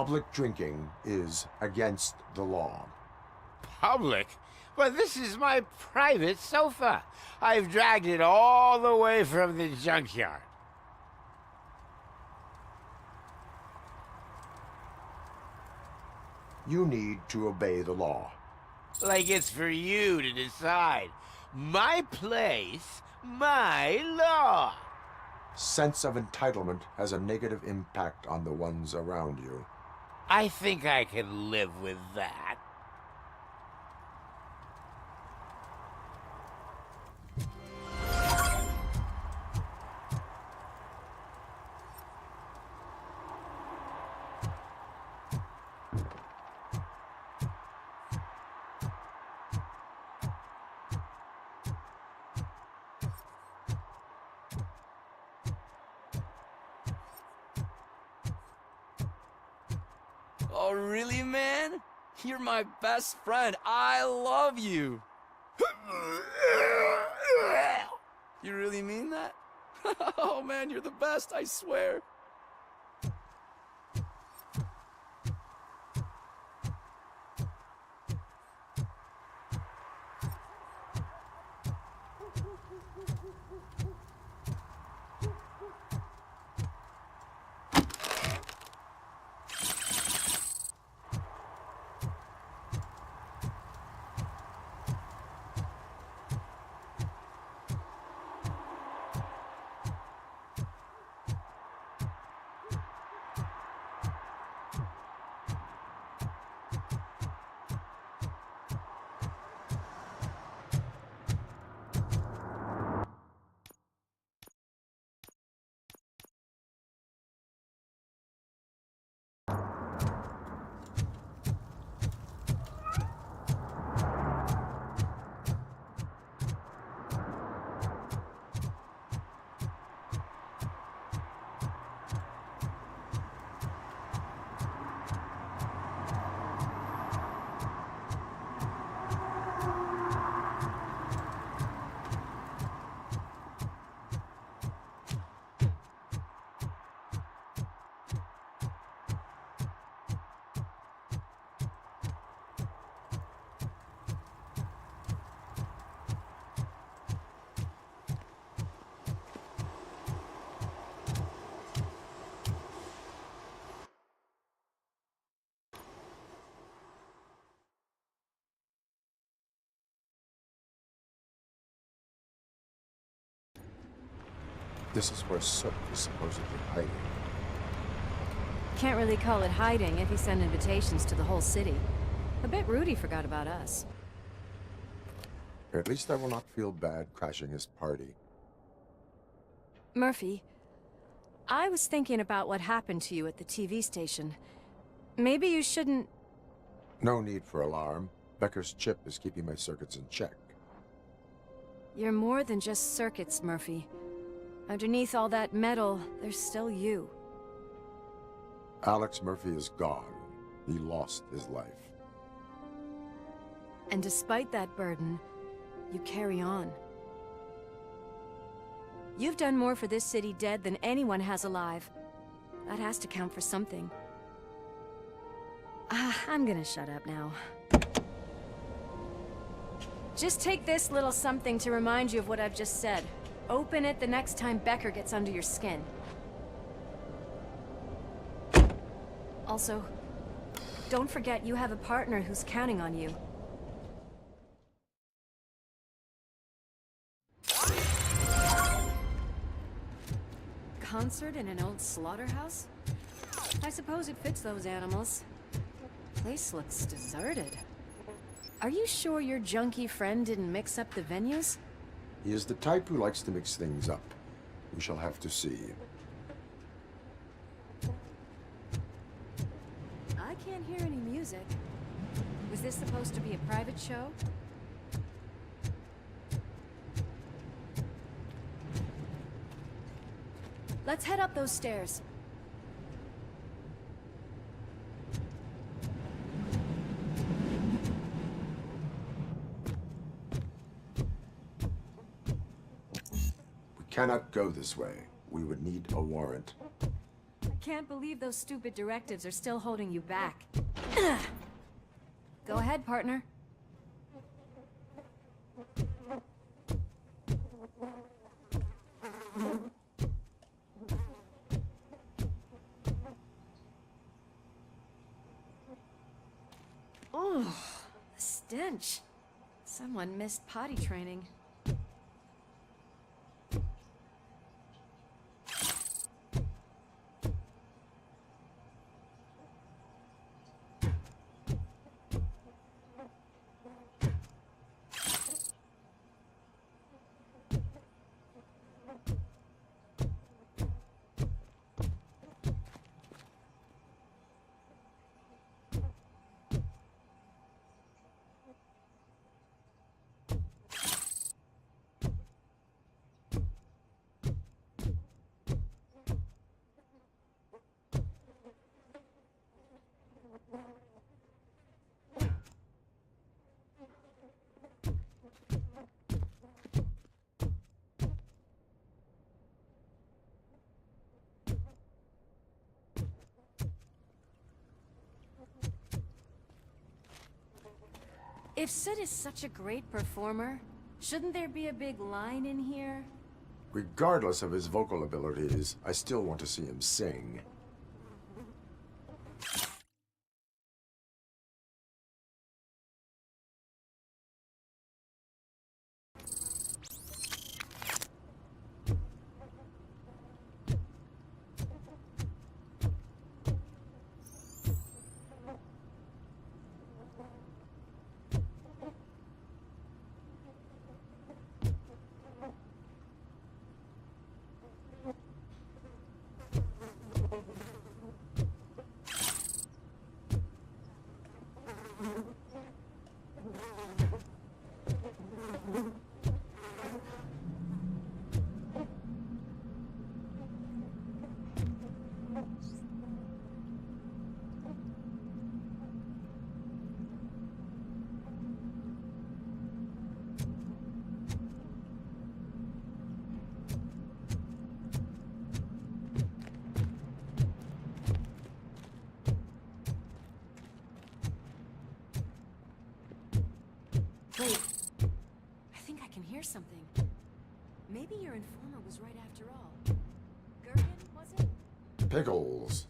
Public drinking is against the law. Public? But this is my private sofa. I've dragged it all the way from the junkyard. You need to obey the law. Like it's for you to decide. My place, my law. Sense of entitlement has a negative impact on the ones around you. I think I can live with that. Oh, really, man? You're my best friend. I love you. You really mean that? Oh, man, you're the best, I swear. This is where Sook is supposedly hiding. Can't really call it hiding if he sent invitations to the whole city. I bet Rudy forgot about us. At least I will not feel bad crashing his party. Murphy, I was thinking about what happened to you at the TV station. Maybe you shouldn't... No need for alarm. Becker's chip is keeping my circuits in check. You're more than just circuits, Murphy. Underneath all that metal, there's still you. Alex Murphy is gone. He lost his life. And despite that burden, you carry on. You've done more for this city dead than anyone has alive. That has to count for something. I'm gonna shut up now. Just take this little something to remind you of what I've just said. Open it the next time Becker gets under your skin. Also, don't forget you have a partner who's counting on you. Concert in an old slaughterhouse? I suppose it fits those animals. Place looks deserted. Are you sure your junkie friend didn't mix up the venues? He is the type who likes to mix things up. We shall have to see. I can't hear any music. Was this supposed to be a private show? Let's head up those stairs. We cannot go this way. We would need a warrant. Can't believe those stupid directives are still holding you back. Go ahead, partner. Oh, the stench. Someone missed potty training. If Sid is such a great performer, shouldn't there be a big line in here? Regardless of his vocal abilities, I still want to see him sing. Wait, I think I can hear something. Maybe your informer was right after all. Gherkin, was it? Pickles.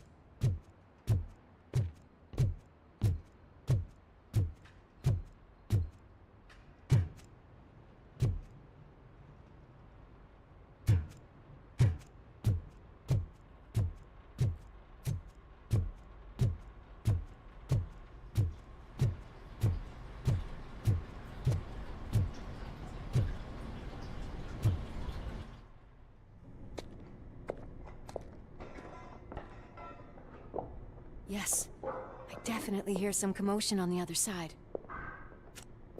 Yes, I definitely hear some commotion on the other side.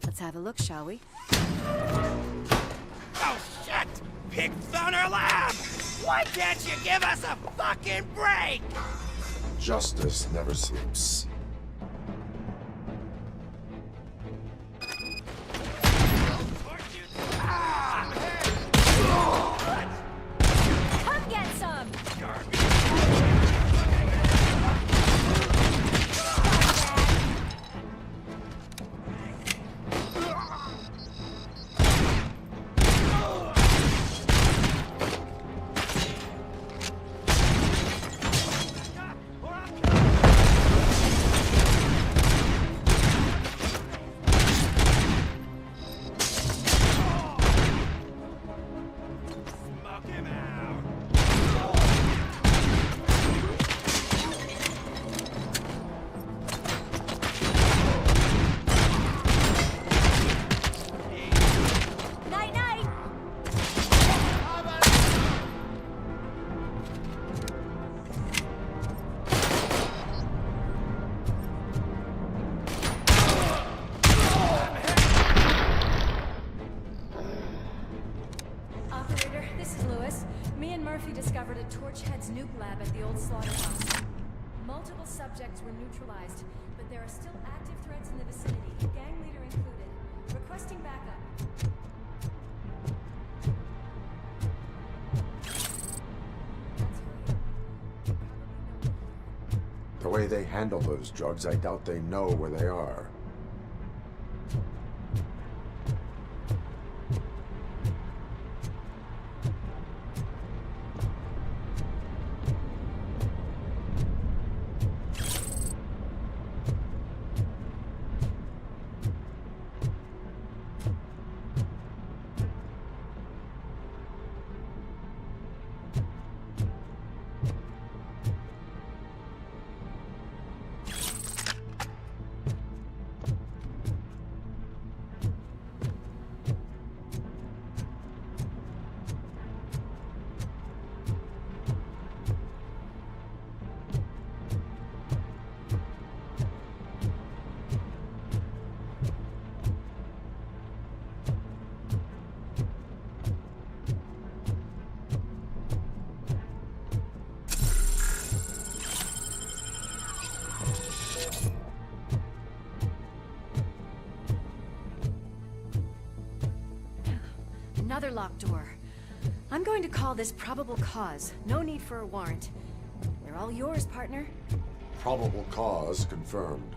Let's have a look, shall we? Oh, shit! Pig Thunder Lab! Why can't you give us a fucking break? Justice never sleeps. Come get some! Discovered a Torchhead's nuke lab at the old slaughterhouse. Multiple subjects were neutralized, but there are still active threats in the vicinity, gang leader included. Requesting backup. Let's hurry up. Probably way they handle those drugs, I doubt they know where they are. Another locked door. I'm going to call this probable cause. No need for a warrant. They're all yours, partner. Probable cause confirmed.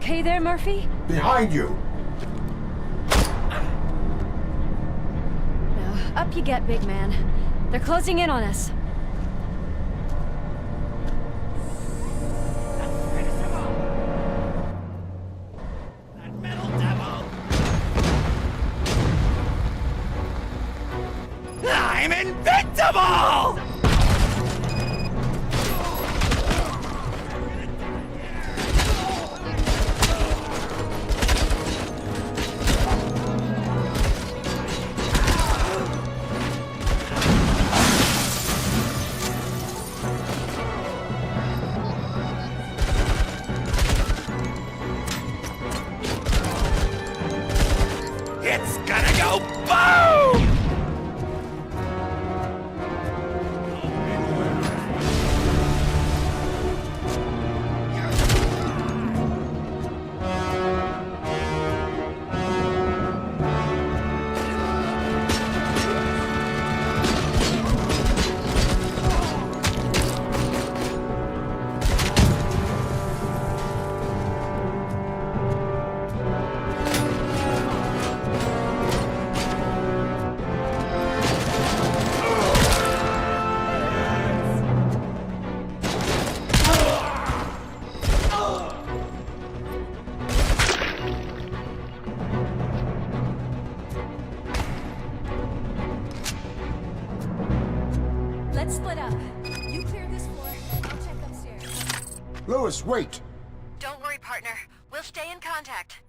okay there, Murphy? Behind you! No, up you get, big man. They're closing in on us. I'm invincible! It's gonna go boom! Let's split up. You clear this floor, I'll check upstairs. Lewis, wait! Don't worry, partner. We'll stay in contact.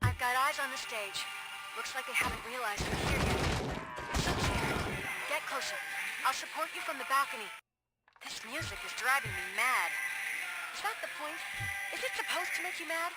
I've got eyes on the stage. Looks like they haven't realized we're here yet. Soup's here. Get closer. I'll support you from the balcony. This music is driving me mad. Is that the point? Is it supposed to make you mad?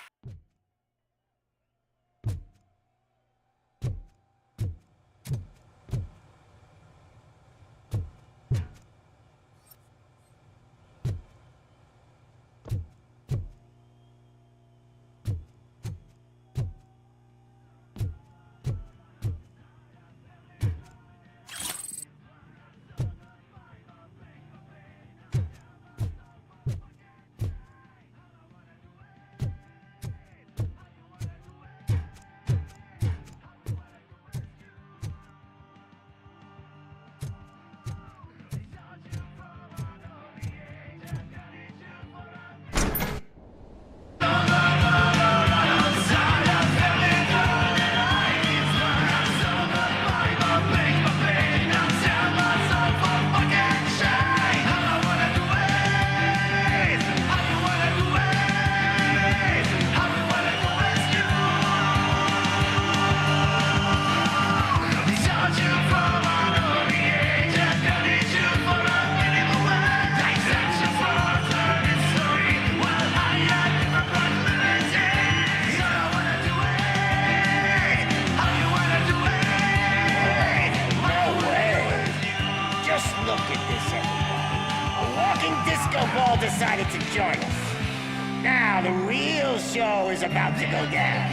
Decided to join us. Now the real show is about to go down.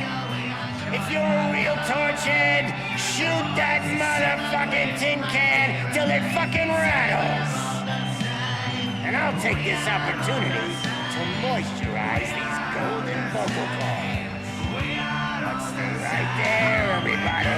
If you're a real torchhead, shoot that motherfucking tin can till it fucking rattles. And I'll take this opportunity to moisturize these golden vocal cords. What's right there, everybody?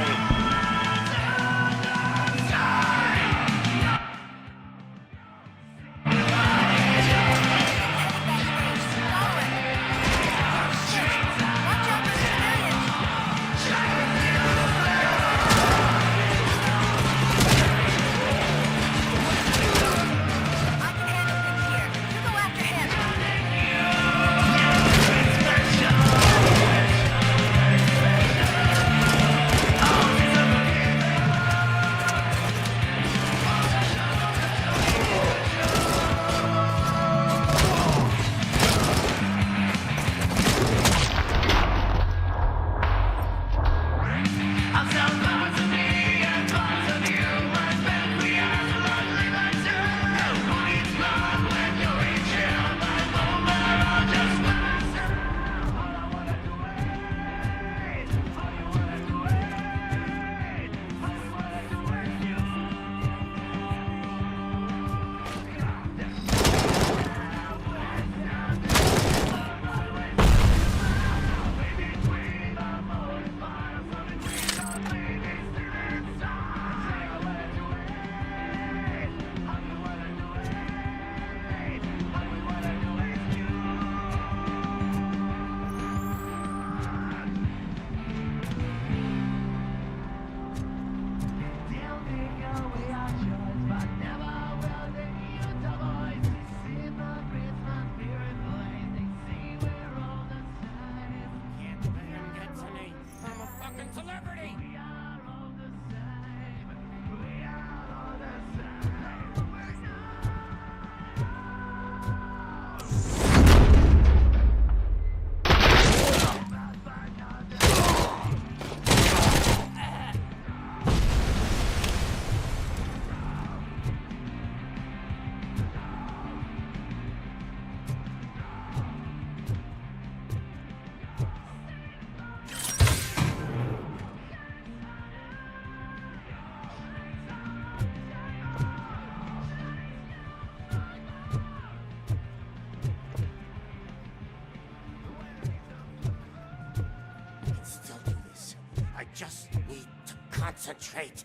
concentrate.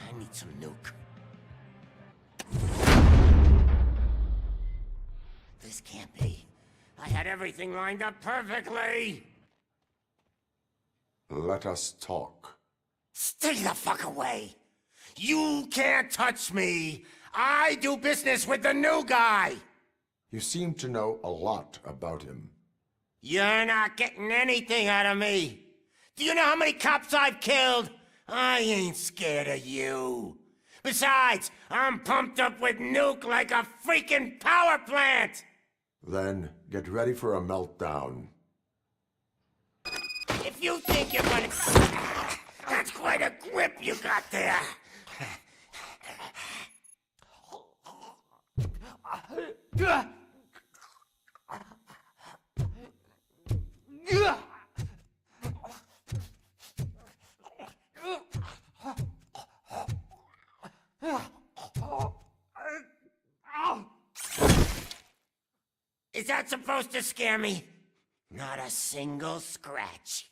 I need some nuke. This can't be. I had everything lined up perfectly. Let us talk. Stay the fuck away. You can't touch me. I do business with the new guy. You seem to know a lot about him. You're not getting anything out of me. Do you know how many cops I've killed? I ain't scared of you. Besides, I'm pumped up with nuke like a freaking power plant. Then get ready for a meltdown. If you think you're gonna... That's quite a grip you got there. Is that supposed to scare me? Not a single scratch.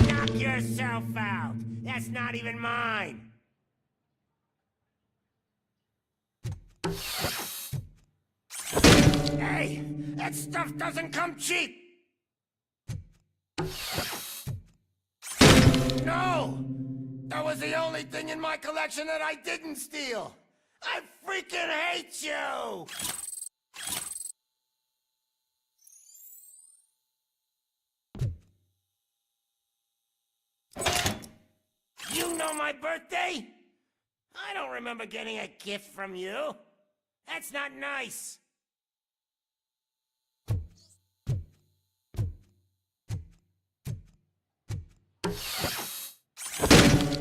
Knock yourself out. That's not even mine. Hey, that stuff doesn't come cheap. No! That was the only thing in my collection that I didn't steal. I freaking hate you! You know my birthday? I don't remember getting a gift from you. That's not nice.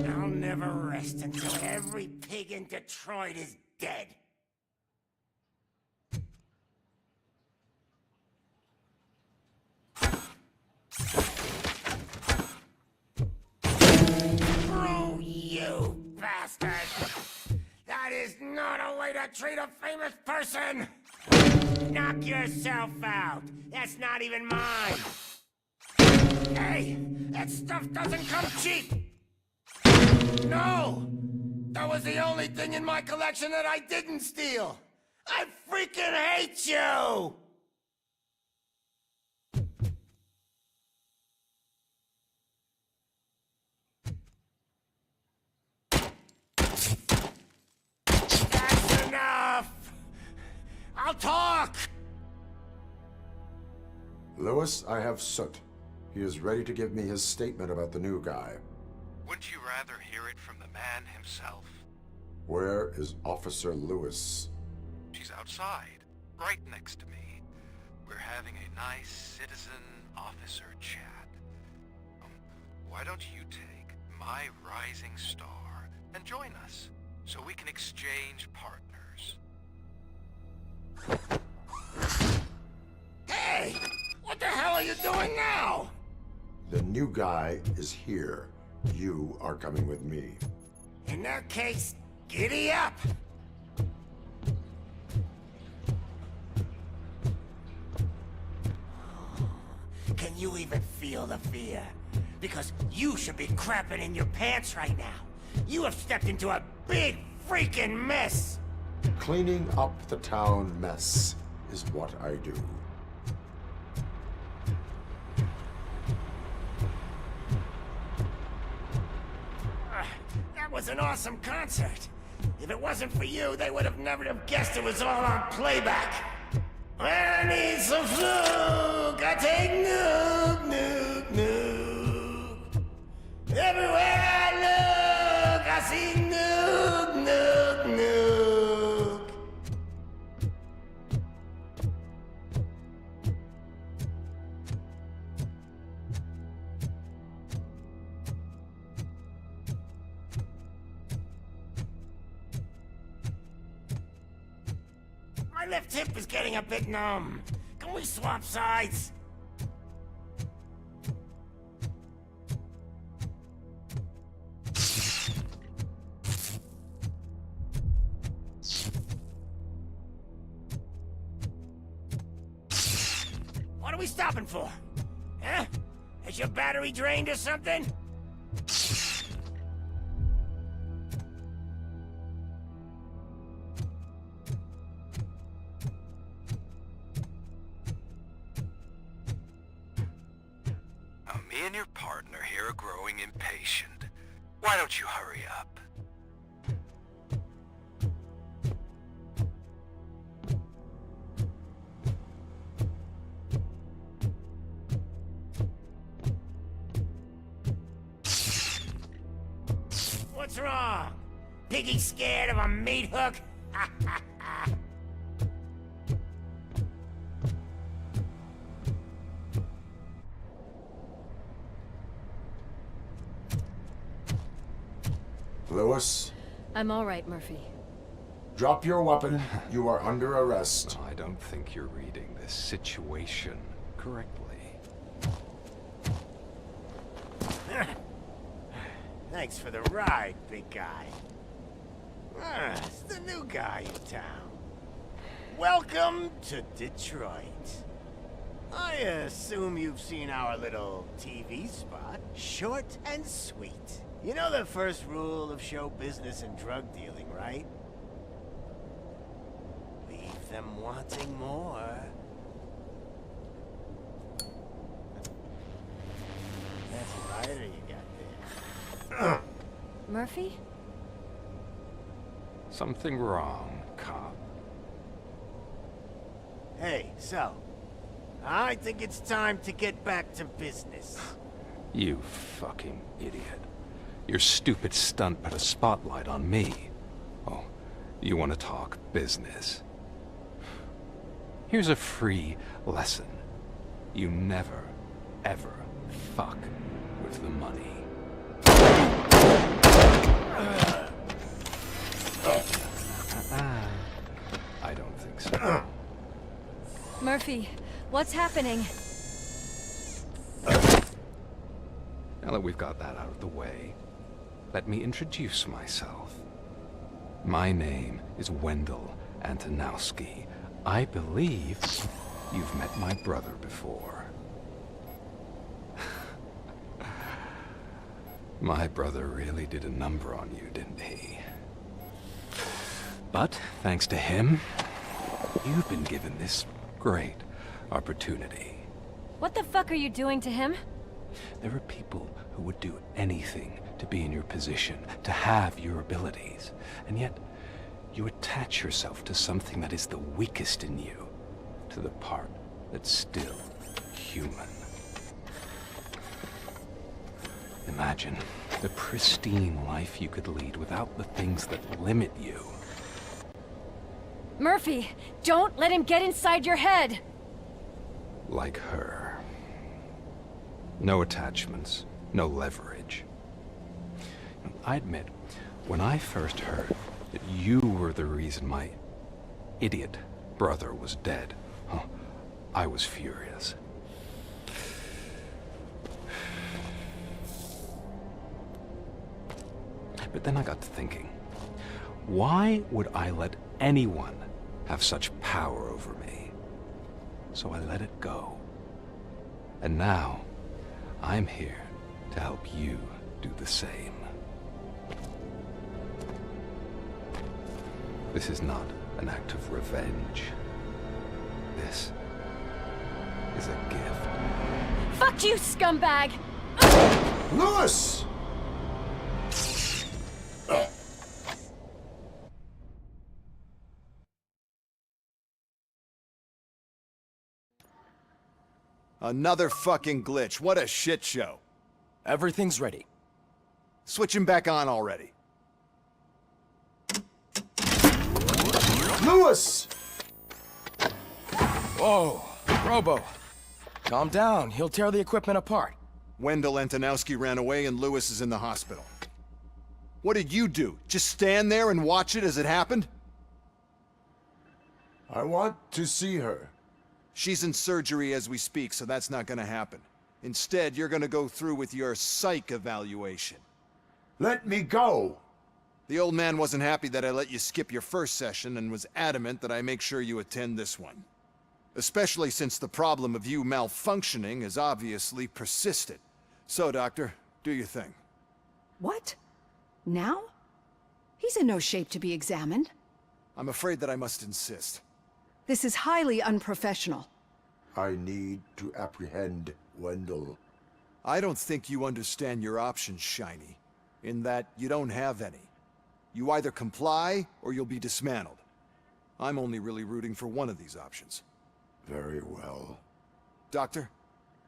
I'll never rest until every pig in Detroit is dead. Screw you, bastard! That is not a way to treat a famous person! Knock yourself out. That's not even mine. Hey, that stuff doesn't come cheap! No! That was the only thing in my collection that I didn't steal! I freaking hate you! That's enough! I'll talk! Lewis, I have Soot. He is ready to give me his statement about the new guy. Wouldn't you rather hear it from the man himself? Where is Officer Lewis? She's outside, right next to me. We're having a nice citizen-officer chat. Why don't you take my rising star and join us, so we can exchange partners? Hey! What the hell are you doing now? The new guy is here. You are coming with me. In that case, giddy up! Can you even feel the fear? Because you should be crapping in your pants right now. You have stepped into a big freaking mess! Cleaning up the town mess is what I do. That was an awesome concert. If it wasn't for you, they would have never have guessed it was all on playback. When I need some fluke, I take nuke, nuke, nuke. Everywhere I look, I see nuke, nuke, nuke. My left hip is getting a bit numb. Can we swap sides? What are we stopping for? Huh? Is your battery drained or something? Now, me and your partner here are growing impatient. Why don't you hurry up? What's wrong? Piggy scared of a meat hook? Lewis, I'm all right, Murphy. drop your weapon. You are under arrest. I don't think you're reading this situation correctly. Thanks for the ride, big guy. It's the new guy in town. Welcome to Detroit. I assume you've seen our little TV spot. Short and sweet. You know the first rule of show business and drug dealing, right? Leave them wanting more. That's a lighter you got there. Murphy? Something wrong, cop. Hey, so, I think it's time to get back to business. You fucking idiot. Your stupid stunt put a spotlight on me. Oh, you want to talk business? Here's a free lesson. You never, ever fuck with the money. I don't think so. Murphy, what's happening? Now that we've got that out of the way, let me introduce myself. My name is Wendell Antonowski. I believe you've met my brother before. My brother really did a number on you, didn't he? But thanks to him, you've been given this great opportunity. What the fuck are you doing to him? There are people who would do anything to be in your position, to have your abilities, and yet you attach yourself to something that is the weakest in you, to the part that's still human. Imagine the pristine life you could lead without the things that limit you. Murphy, don't let him get inside your head! Like her. No attachments, no leverage. I admit, when I first heard that you were the reason my idiot brother was dead, I was furious. But then I got to thinking, why would I let anyone have such power over me? So I let it go. And now, I'm here to help you do the same. This is not an act of revenge. This is a gift. Fuck you, scumbag! Lewis! Another fucking glitch. What a shit show. Everything's ready. Switch him back on already. Lewis! Whoa, Robo. Calm down. He'll tear the equipment apart. Wendell Antonowski ran away and Lewis is in the hospital. What did you do? Just stand there and watch it as it happened? I want to see her. She's in surgery as we speak, so that's not gonna happen. Instead, you're gonna go through with your psych evaluation. Let me go! The old man wasn't happy that I let you skip your first session and was adamant that I make sure you attend this one. Especially since the problem of you malfunctioning has obviously persisted. So, Doctor, do your thing. What? Now? He's in no shape to be examined. I'm afraid that I must insist. This is highly unprofessional. I need to apprehend Wendell. I don't think you understand your options, Shiny. In that you don't have any. You either comply, or you'll be dismantled. I'm only really rooting for one of these options. Very well. Doctor?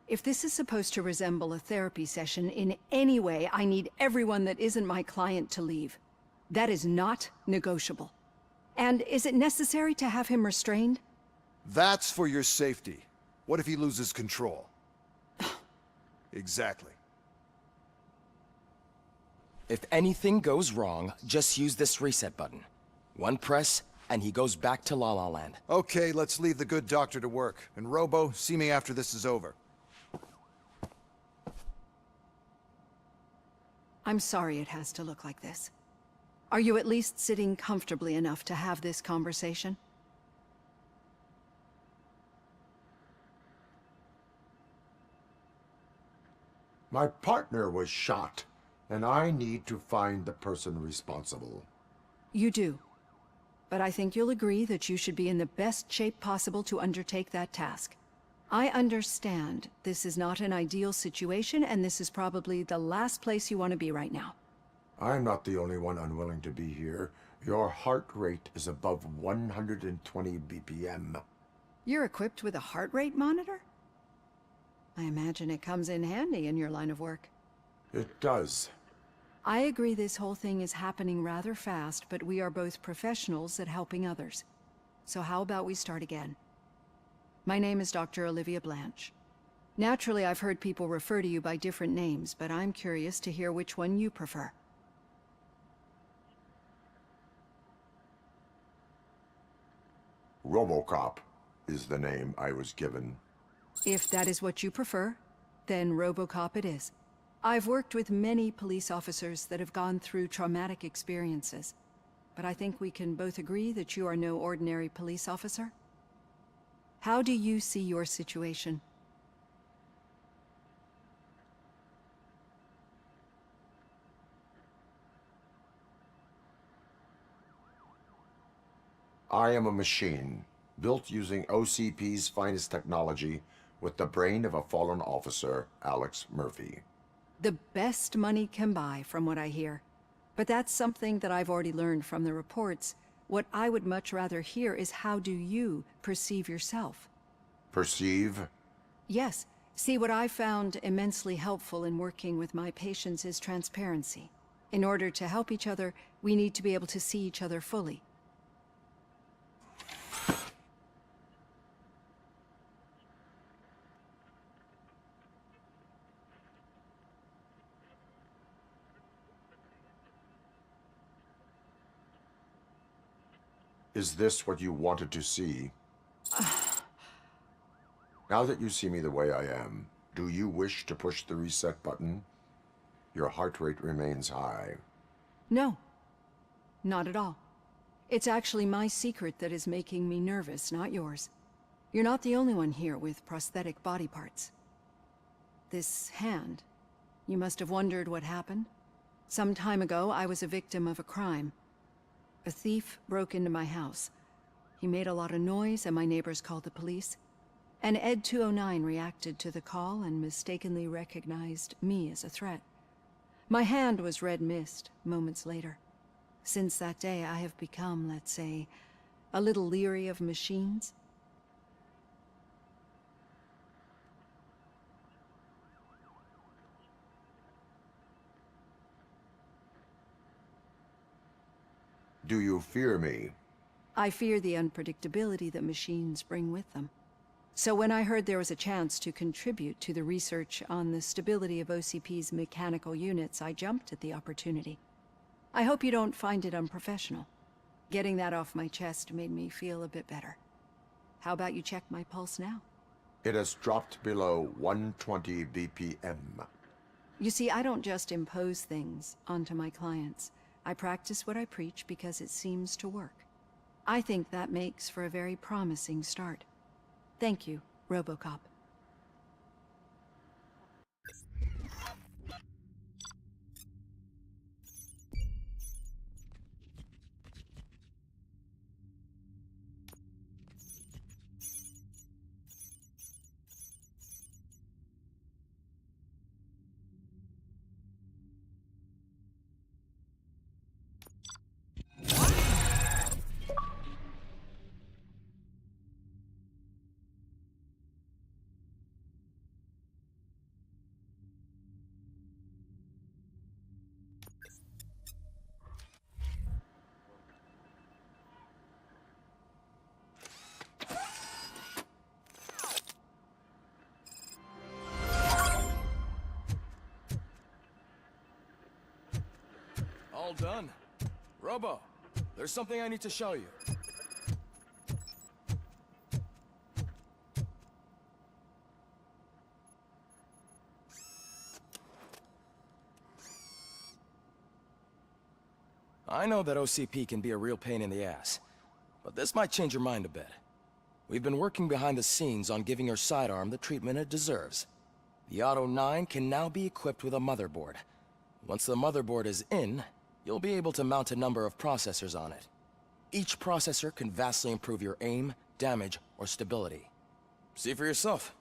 If this is supposed to resemble a therapy session in any way, I need everyone that isn't my client to leave. That is not negotiable. And is it necessary to have him restrained? That's for your safety. What if he loses control? Exactly. If anything goes wrong, just use this reset button. One press, and he goes back to La La Land. Okay, let's leave the good doctor to work. And Robo, see me after this is over. I'm sorry it has to look like this. Are you at least sitting comfortably enough to have this conversation? My partner was shot, and I need to find the person responsible. You do. But I think you'll agree that you should be in the best shape possible to undertake that task. I understand this is not an ideal situation, and this is probably the last place you want to be right now. I'm not the only one unwilling to be here. Your heart rate is above 120 BPM. You're equipped with a heart rate monitor? I imagine it comes in handy in your line of work. It does. I agree this whole thing is happening rather fast, but we are both professionals at helping others. So how about we start again? My name is Dr. Olivia Blanche. Naturally, I've heard people refer to you by different names, but I'm curious to hear which one you prefer. RoboCop is the name I was given. If that is what you prefer, then RoboCop it is. I've worked with many police officers that have gone through traumatic experiences, but I think we can both agree that you are no ordinary police officer. How do you see your situation? I am a machine, built using OCP's finest technology with the brain of a fallen officer, Alex Murphy. The best money can buy, from what I hear. But that's something that I've already learned from the reports. What I would much rather hear is how do you perceive yourself? Perceive? Yes. See, what I found immensely helpful in working with my patients is transparency. In order to help each other, we need to be able to see each other fully. Is this what you wanted to see? Now that you see me the way I am, do you wish to push the reset button? Your heart rate remains high. No. Not at all. It's actually my secret that is making me nervous, not yours. You're not the only one here with prosthetic body parts. This hand, you must have wondered what happened. Some time ago, I was a victim of a crime. A thief broke into my house. He made a lot of noise and my neighbors called the police. And Ed 209 reacted to the call and mistakenly recognized me as a threat. My hand was red mist moments later. Since that day, I have become, let's say, a little leery of machines. Do you fear me? I fear the unpredictability that machines bring with them. So when I heard there was a chance to contribute to the research on the stability of OCP's mechanical units, I jumped at the opportunity. I hope you don't find it unprofessional. Getting that off my chest made me feel a bit better. How about you check my pulse now? It has dropped below 120 BPM. You see, I don't just impose things onto my clients. I practice what I preach because it seems to work. I think that makes for a very promising start. Thank you, RoboCop. All done. Robo, there's something I need to show you. I know that OCP can be a real pain in the ass, but this might change your mind a bit. We've been working behind the scenes on giving your sidearm the treatment it deserves. The Auto 9 can now be equipped with a motherboard. Once the motherboard is in, you'll be able to mount a number of processors on it. Each processor can vastly improve your aim, damage, or stability. See for yourself.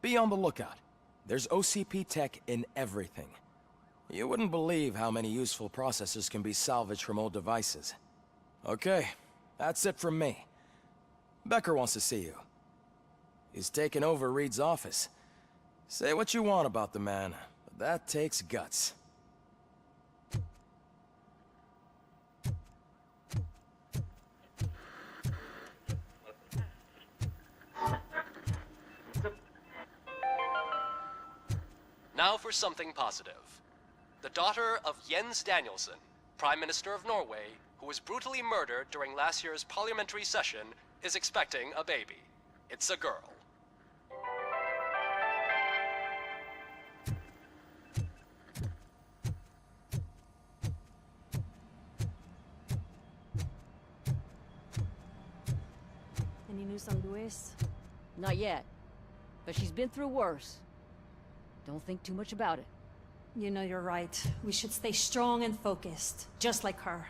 Be on the lookout. There's OCP tech in everything. You wouldn't believe how many useful processors can be salvaged from old devices. Okay, that's it from me. Becker wants to see you. He's taken over Reed's office. Say what you want about the man, but that takes guts. Now for something positive. The daughter of Jens Danielson, Prime Minister of Norway, who was brutally murdered during last year's parliamentary session, is expecting a baby. It's a girl. Any news on Luis? Not yet. But she's been through worse. Don't think too much about it. You know you're right. We should stay strong and focused, just like her.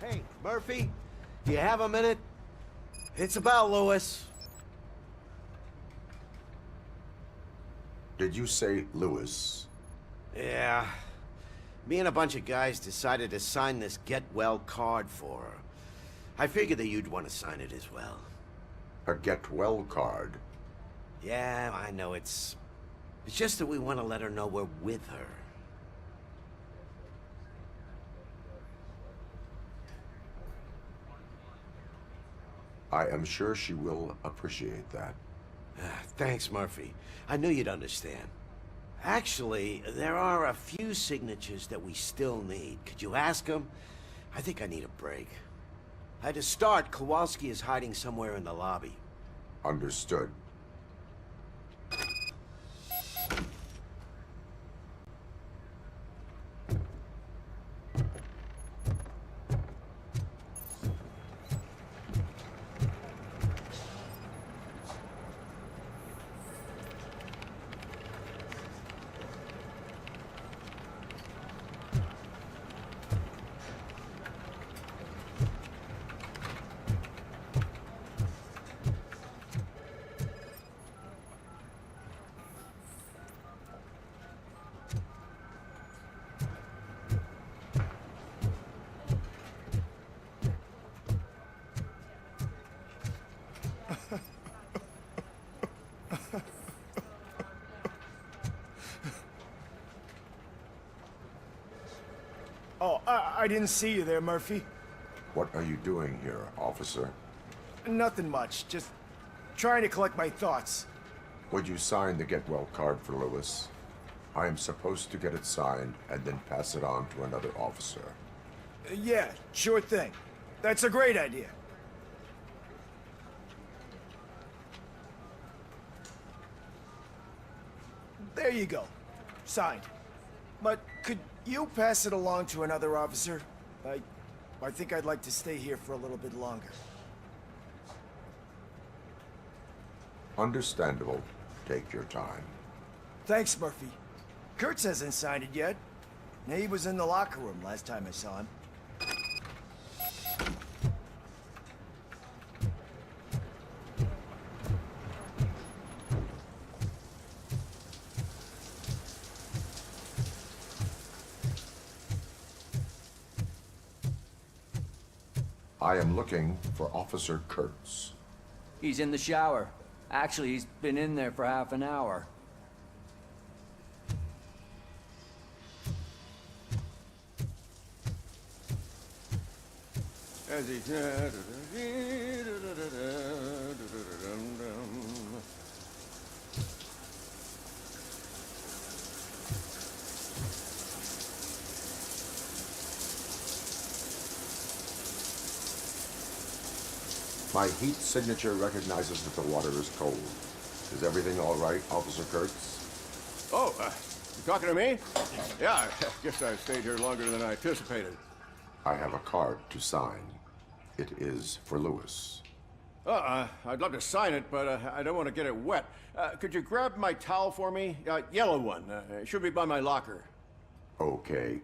Hey, Murphy, do you have a minute? It's about Lewis. Did you say Lewis? Yeah. Me and a bunch of guys decided to sign this get well card for her. I figured that you'd want to sign it as well. A get well card? Yeah, I know it's just that we want to let her know we're with her. I am sure she will appreciate that. Thanks, Murphy. I knew you'd understand. Actually, there are a few signatures that we still need. Could you ask them? I think I need a break. To start, Kowalski is hiding somewhere in the lobby. Understood. Oh, I didn't see you there, Murphy. What are you doing here, officer? Nothing much, just trying to collect my thoughts. Would you sign the get well card for Lewis? I am supposed to get it signed and then pass it on to another officer. Yeah, sure thing. That's a great idea. There you go. Signed. But could you pass it along to another officer? I think I'd like to stay here for a little bit longer. Understandable. Take your time. Thanks, Murphy. Kurtz hasn't signed it yet. He was in the locker room last time I saw him. I am looking for Officer Kurtz. He's in the shower. Actually, he's been in there for half an hour. As he... My heat signature recognizes that the water is cold. Is everything all right, Officer Kurtz? Oh, you talking to me? Yeah, I guess I stayed here longer than I anticipated. I have a card to sign. It is for Lewis. I'd love to sign it, but I don't want to get it wet. Could you grab my towel for me? Yellow one. It should be by my locker. Okay.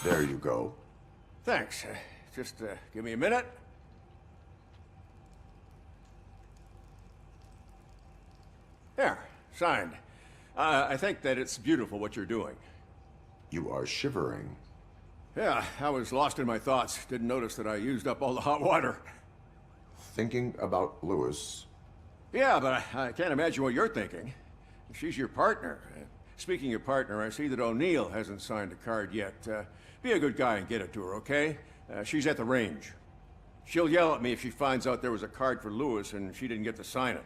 There you go. Thanks. Just give me a minute. There, signed. I think that it's beautiful what you're doing. You are shivering. Yeah, I was lost in my thoughts. Didn't notice that I used up all the hot water. Thinking about Lewis. Yeah, but I can't imagine what you're thinking. She's your partner. Speaking of partner, I see that O'Neill hasn't signed a card yet. Be a good guy and get it to her, okay? She's at the range. She'll yell at me if she finds out there was a card for Lewis and she didn't get to sign it.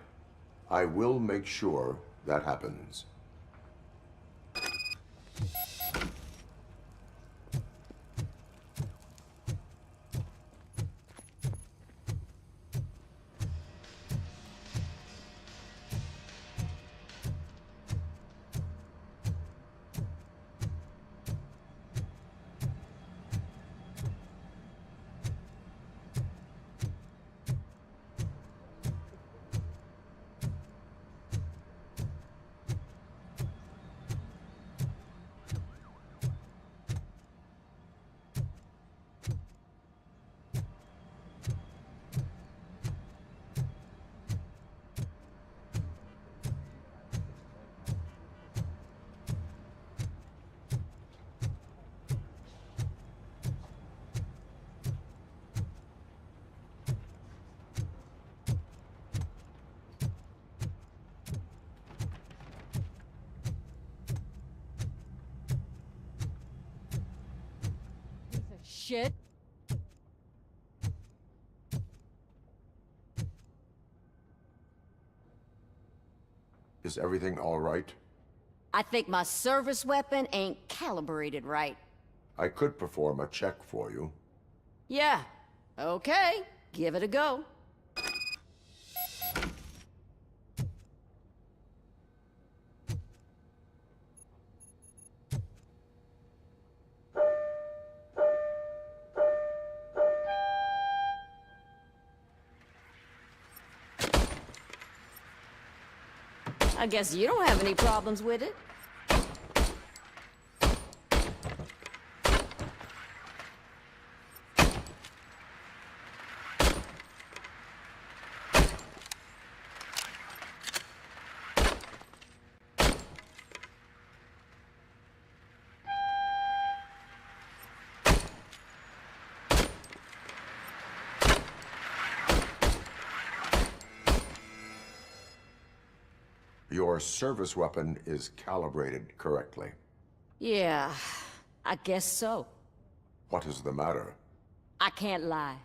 I will make sure that happens. shit. Is everything all right? I think my service weapon ain't calibrated right. I could perform a check for you. Yeah. Okay. Give it a go. I guess you don't have any problems with it. Your service weapon is calibrated correctly. Yeah, I guess so. What is the matter? I can't lie.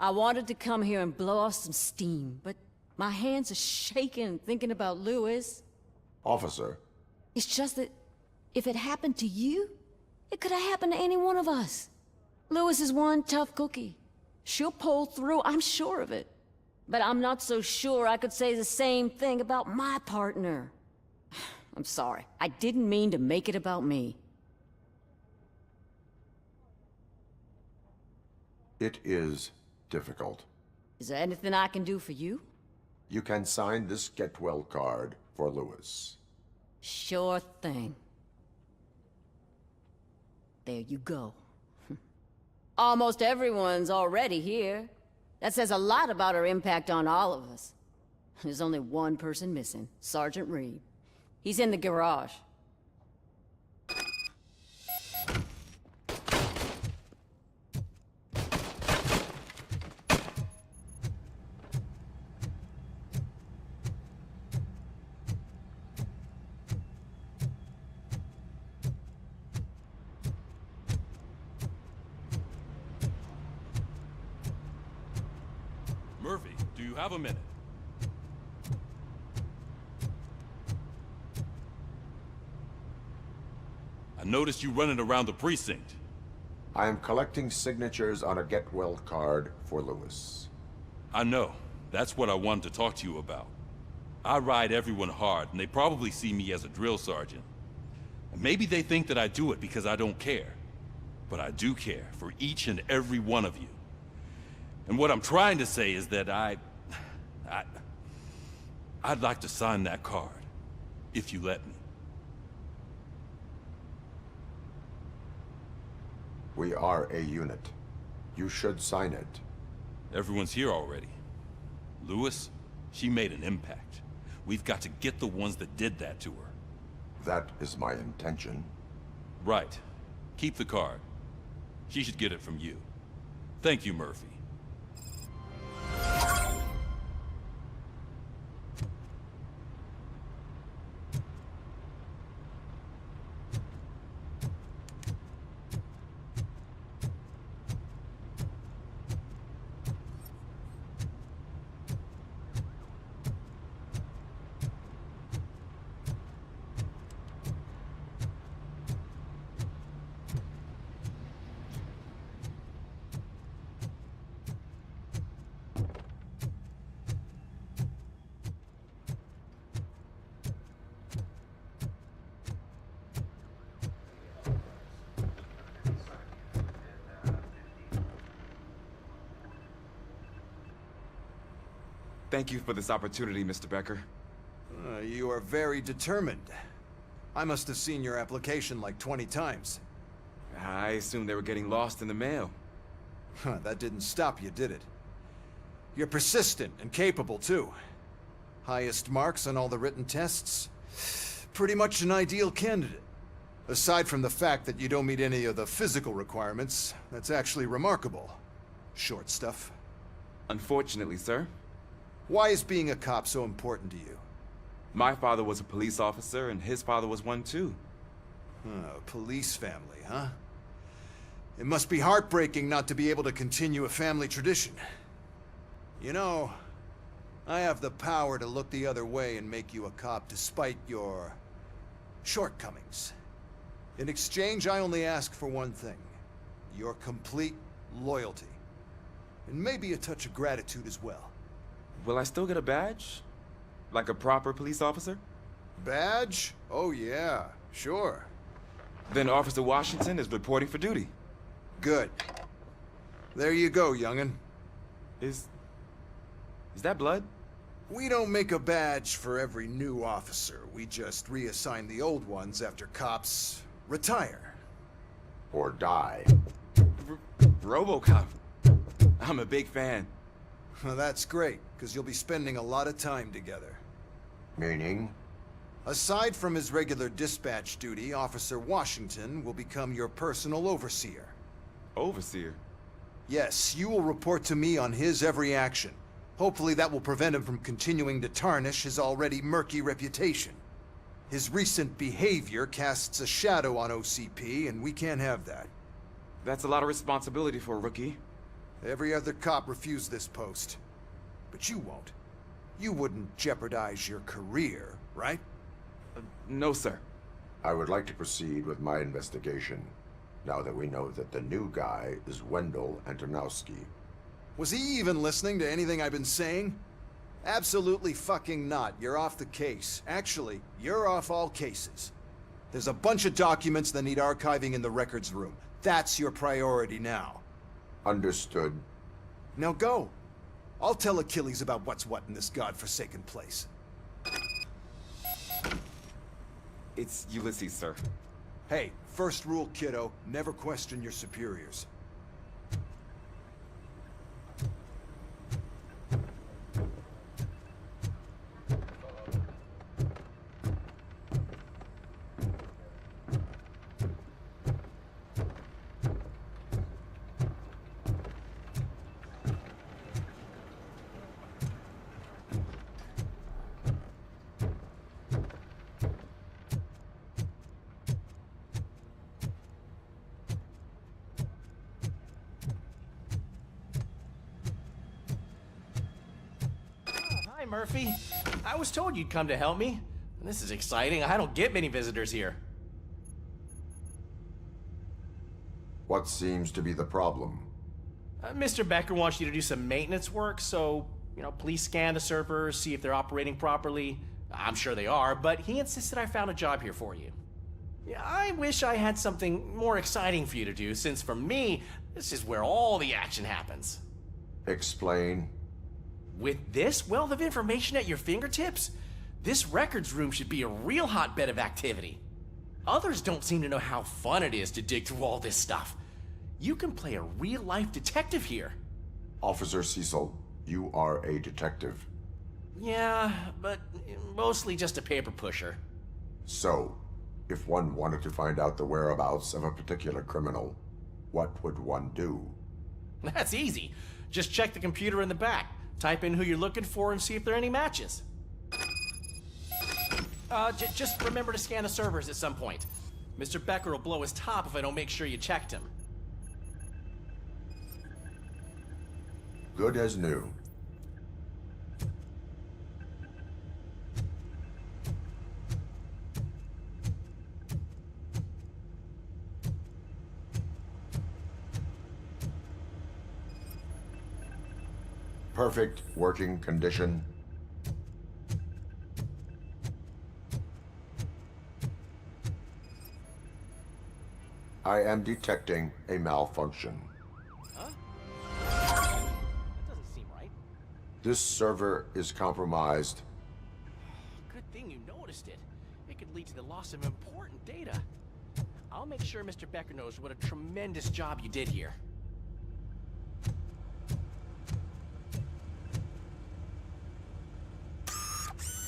I wanted to come here and blow off some steam, but my hands are shaking thinking about Lewis. Officer. It's just that if it happened to you, it could have happened to any one of us. Lewis is one tough cookie. She'll pull through, I'm sure of it. But I'm not so sure I could say the same thing about my partner. I'm sorry. I didn't mean to make it about me. It is difficult. Is there anything I can do for you? You can sign this Get Well card for Lewis. Sure thing. There you go. Almost everyone's already here. That says a lot about her impact on all of us. There's only one person missing, Sergeant Reed. He's in the garage. Murphy, do you have a minute? I noticed you running around the precinct. I am collecting signatures on a Get Well card for Lewis. I know. That's what I wanted to talk to you about. I ride everyone hard, and they probably see me as a drill sergeant. And maybe they think that I do it because I don't care. But I do care for each and every one of you. And what I'm trying to say is that I'd like to sign that card, if you let me. We are a unit. You should sign it. Everyone's here already. Lewis, she made an impact. We've got to get the ones that did that to her. That is my intention. Right. Keep the card. She should get it from you. Thank you, Murphy. Thank you for this opportunity, Mr. Becker. You are very determined. I must have seen your application like 20 times. I assumed they were getting lost in the mail. That didn't stop you, did it? You're persistent and capable, too. Highest marks on all the written tests. Pretty much an ideal candidate. Aside from the fact that you don't meet any of the physical requirements, that's actually remarkable. Short stuff. Unfortunately, sir. Why is being a cop so important to you? My father was a police officer, and his father was one too. Police family, huh? It must be heartbreaking not to be able to continue a family tradition. You know, I have the power to look the other way and make you a cop despite your shortcomings. In exchange, I only ask for one thing. Your complete loyalty. And maybe a touch of gratitude as well. Will I still get a badge? Like a proper police officer? Badge? Oh yeah, sure. Then Officer Washington is reporting for duty. Good. There you go, young'un. Is that blood? We don't make a badge for every new officer. We just reassign the old ones after cops retire. Or die. RoboCop. I'm a big fan. Well, that's great, because you'll be spending a lot of time together. Meaning? Aside from his regular dispatch duty, Officer Washington will become your personal overseer. Overseer? Yes, you will report to me on his every action. Hopefully that will prevent him from continuing to tarnish his already murky reputation. His recent behavior casts a shadow on OCP, and we can't have that. That's a lot of responsibility for a rookie. Every other cop refused this post. But you won't. You wouldn't jeopardize your career, right? No, sir. I would like to proceed with my investigation, now that we know that the new guy is Wendell Antonowski. Was he even listening to anything I've been saying? Absolutely fucking not. You're off the case. Actually, you're off all cases. There's a bunch of documents that need archiving in the records room. That's your priority now. Understood. Now go. I'll tell Achilles about what's what in this godforsaken place. It's Ulysses, sir. Hey, first rule, kiddo, never question your superiors. Hi, Murphy. I was told you'd come to help me. This is exciting. I don't get many visitors here. What seems to be the problem? Mr. Becker wants you to do some maintenance work, so, please scan the servers, see if they're operating properly. I'm sure they are, but he insisted I found a job here for you. Yeah, I wish I had something more exciting for you to do, since for me, this is where all the action happens. Explain. With this wealth of information at your fingertips, this records room should be a real hotbed of activity. Others don't seem to know how fun it is to dig through all this stuff. You can play a real-life detective here. Officer Cecil, you are a detective. Yeah, but mostly just a paper pusher. So, if one wanted to find out the whereabouts of a particular criminal, what would one do? That's easy. Just check the computer in the back. Type in who you're looking for and see if there are any matches. Just remember to scan the servers at some point. Mr. Becker will blow his top if I don't make sure you checked him. Good as new. Perfect working condition. I am detecting a malfunction. Huh? That doesn't seem right. This server is compromised. Good thing you noticed it. It could lead to the loss of important data. I'll make sure Mr. Becker knows what a tremendous job you did here.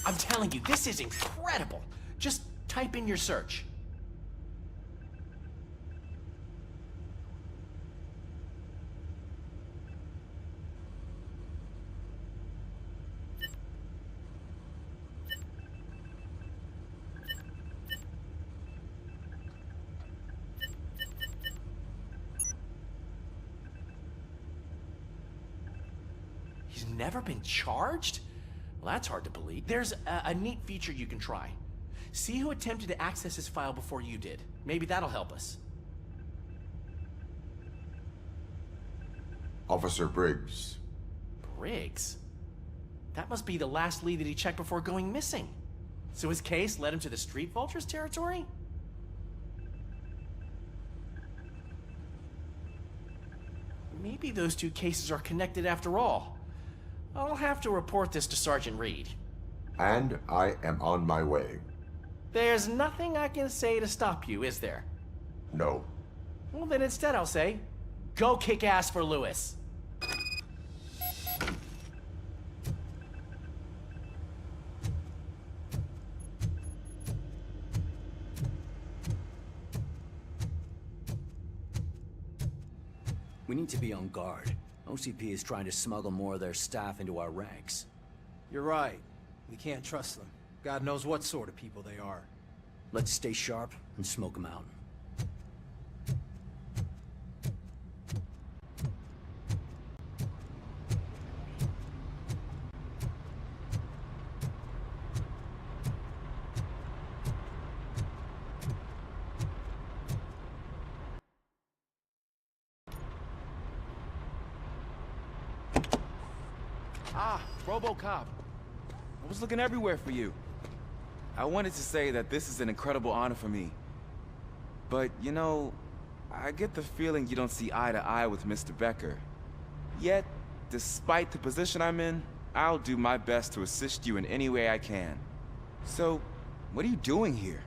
I'm telling you, this is incredible. Just type in your search. never been charged? Well, that's hard to believe. There's a neat feature you can try. See who attempted to access his file before you did. Maybe that'll help us. Officer Briggs. Briggs? That must be the last lead that he checked before going missing. So his case led him to the Street Vultures territory? Maybe those two cases are connected after all. I'll have to report this to Sergeant Reed. And I am on my way. There's nothing I can say to stop you, is there? No. Well, then instead I'll say, go kick ass for Lewis. We need to be on guard. OCP is trying to smuggle more of their staff into our ranks. You're right. We can't trust them. God knows what sort of people they are. Let's stay sharp and smoke them out. RoboCop. I was looking everywhere for you. I wanted to say that this is an incredible honor for me. But, you know, I get the feeling you don't see eye to eye with Mr. Becker. Yet, despite the position I'm in, I'll do my best to assist you in any way I can. So, what are you doing here?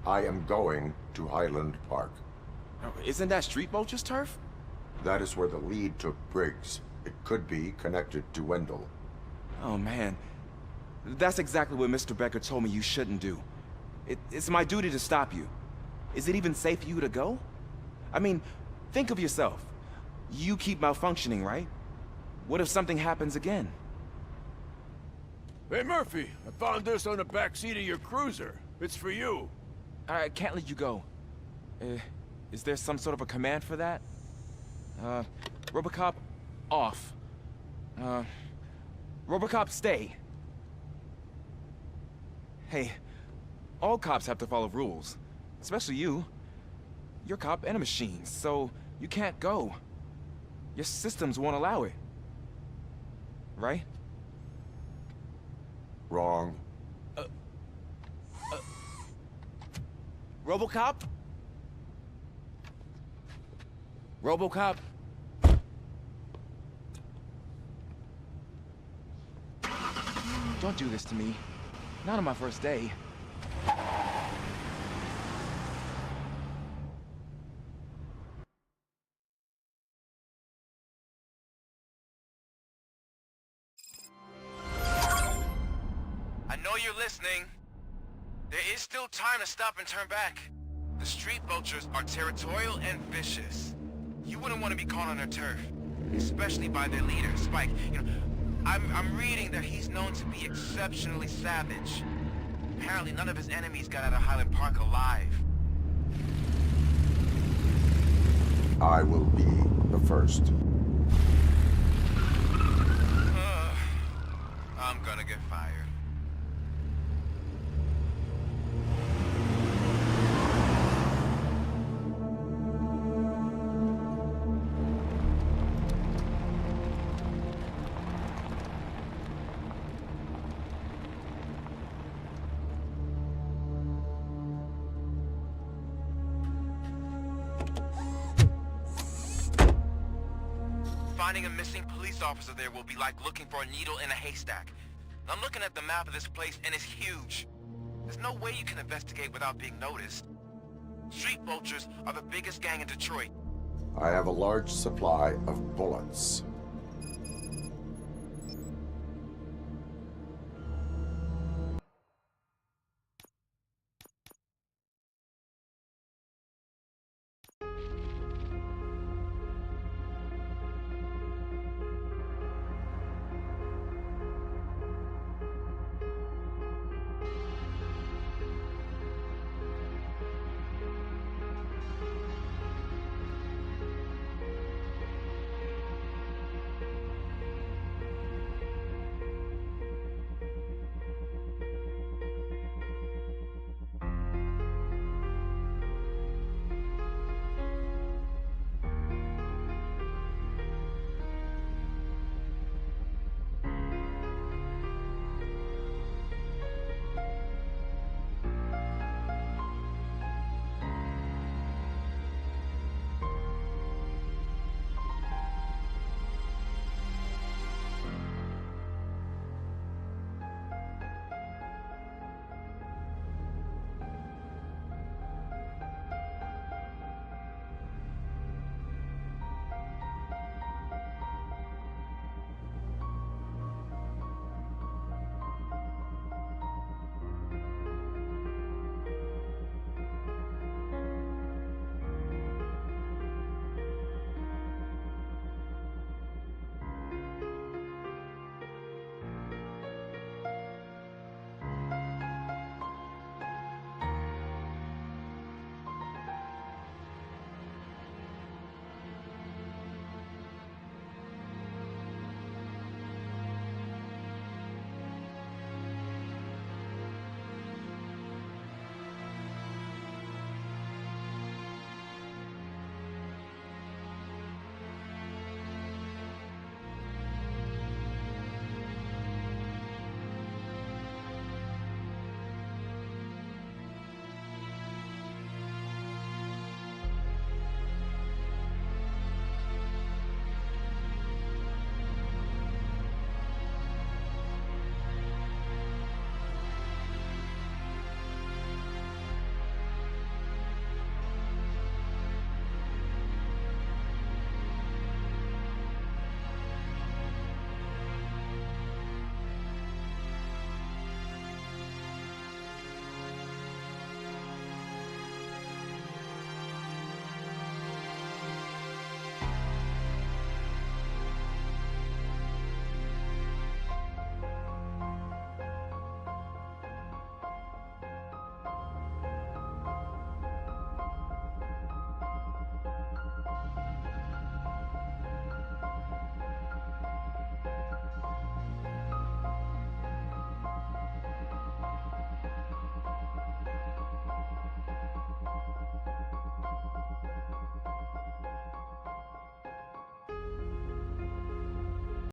I am going to Highland Park. Isn't that Street Vulture's turf? That is where the lead took Briggs. It could be connected to Wendell. Oh, man. That's exactly what Mr. Becker told me you shouldn't do. It's my duty to stop you. Is it even safe for you to go? I mean, think of yourself. You keep malfunctioning, right? What if something happens again? Hey, Murphy, I found this on the back seat of your cruiser. It's for you. I can't let you go. Is there some sort of a command for that? RoboCop, off. RoboCop, stay. Hey, all cops have to follow rules. Especially you. You're a cop and a machine, so you can't go. Your systems won't allow it. Right? Wrong. RoboCop? RoboCop? Don't do this to me. Not on my first day. I know you're listening. There is still time to stop and turn back. The Street Vultures are territorial and vicious. You wouldn't want to be caught on their turf, especially by their leader, Spike. You know, I'm reading that he's known to be exceptionally savage. Apparently none of his enemies got out of Highland Park alive. I will be the first. I'm gonna get fired. Finding a missing police officer there will be like looking for a needle in a haystack. I'm looking at the map of this place and it's huge. There's no way you can investigate without being noticed. Street Vultures are the biggest gang in Detroit. I have a large supply of bullets.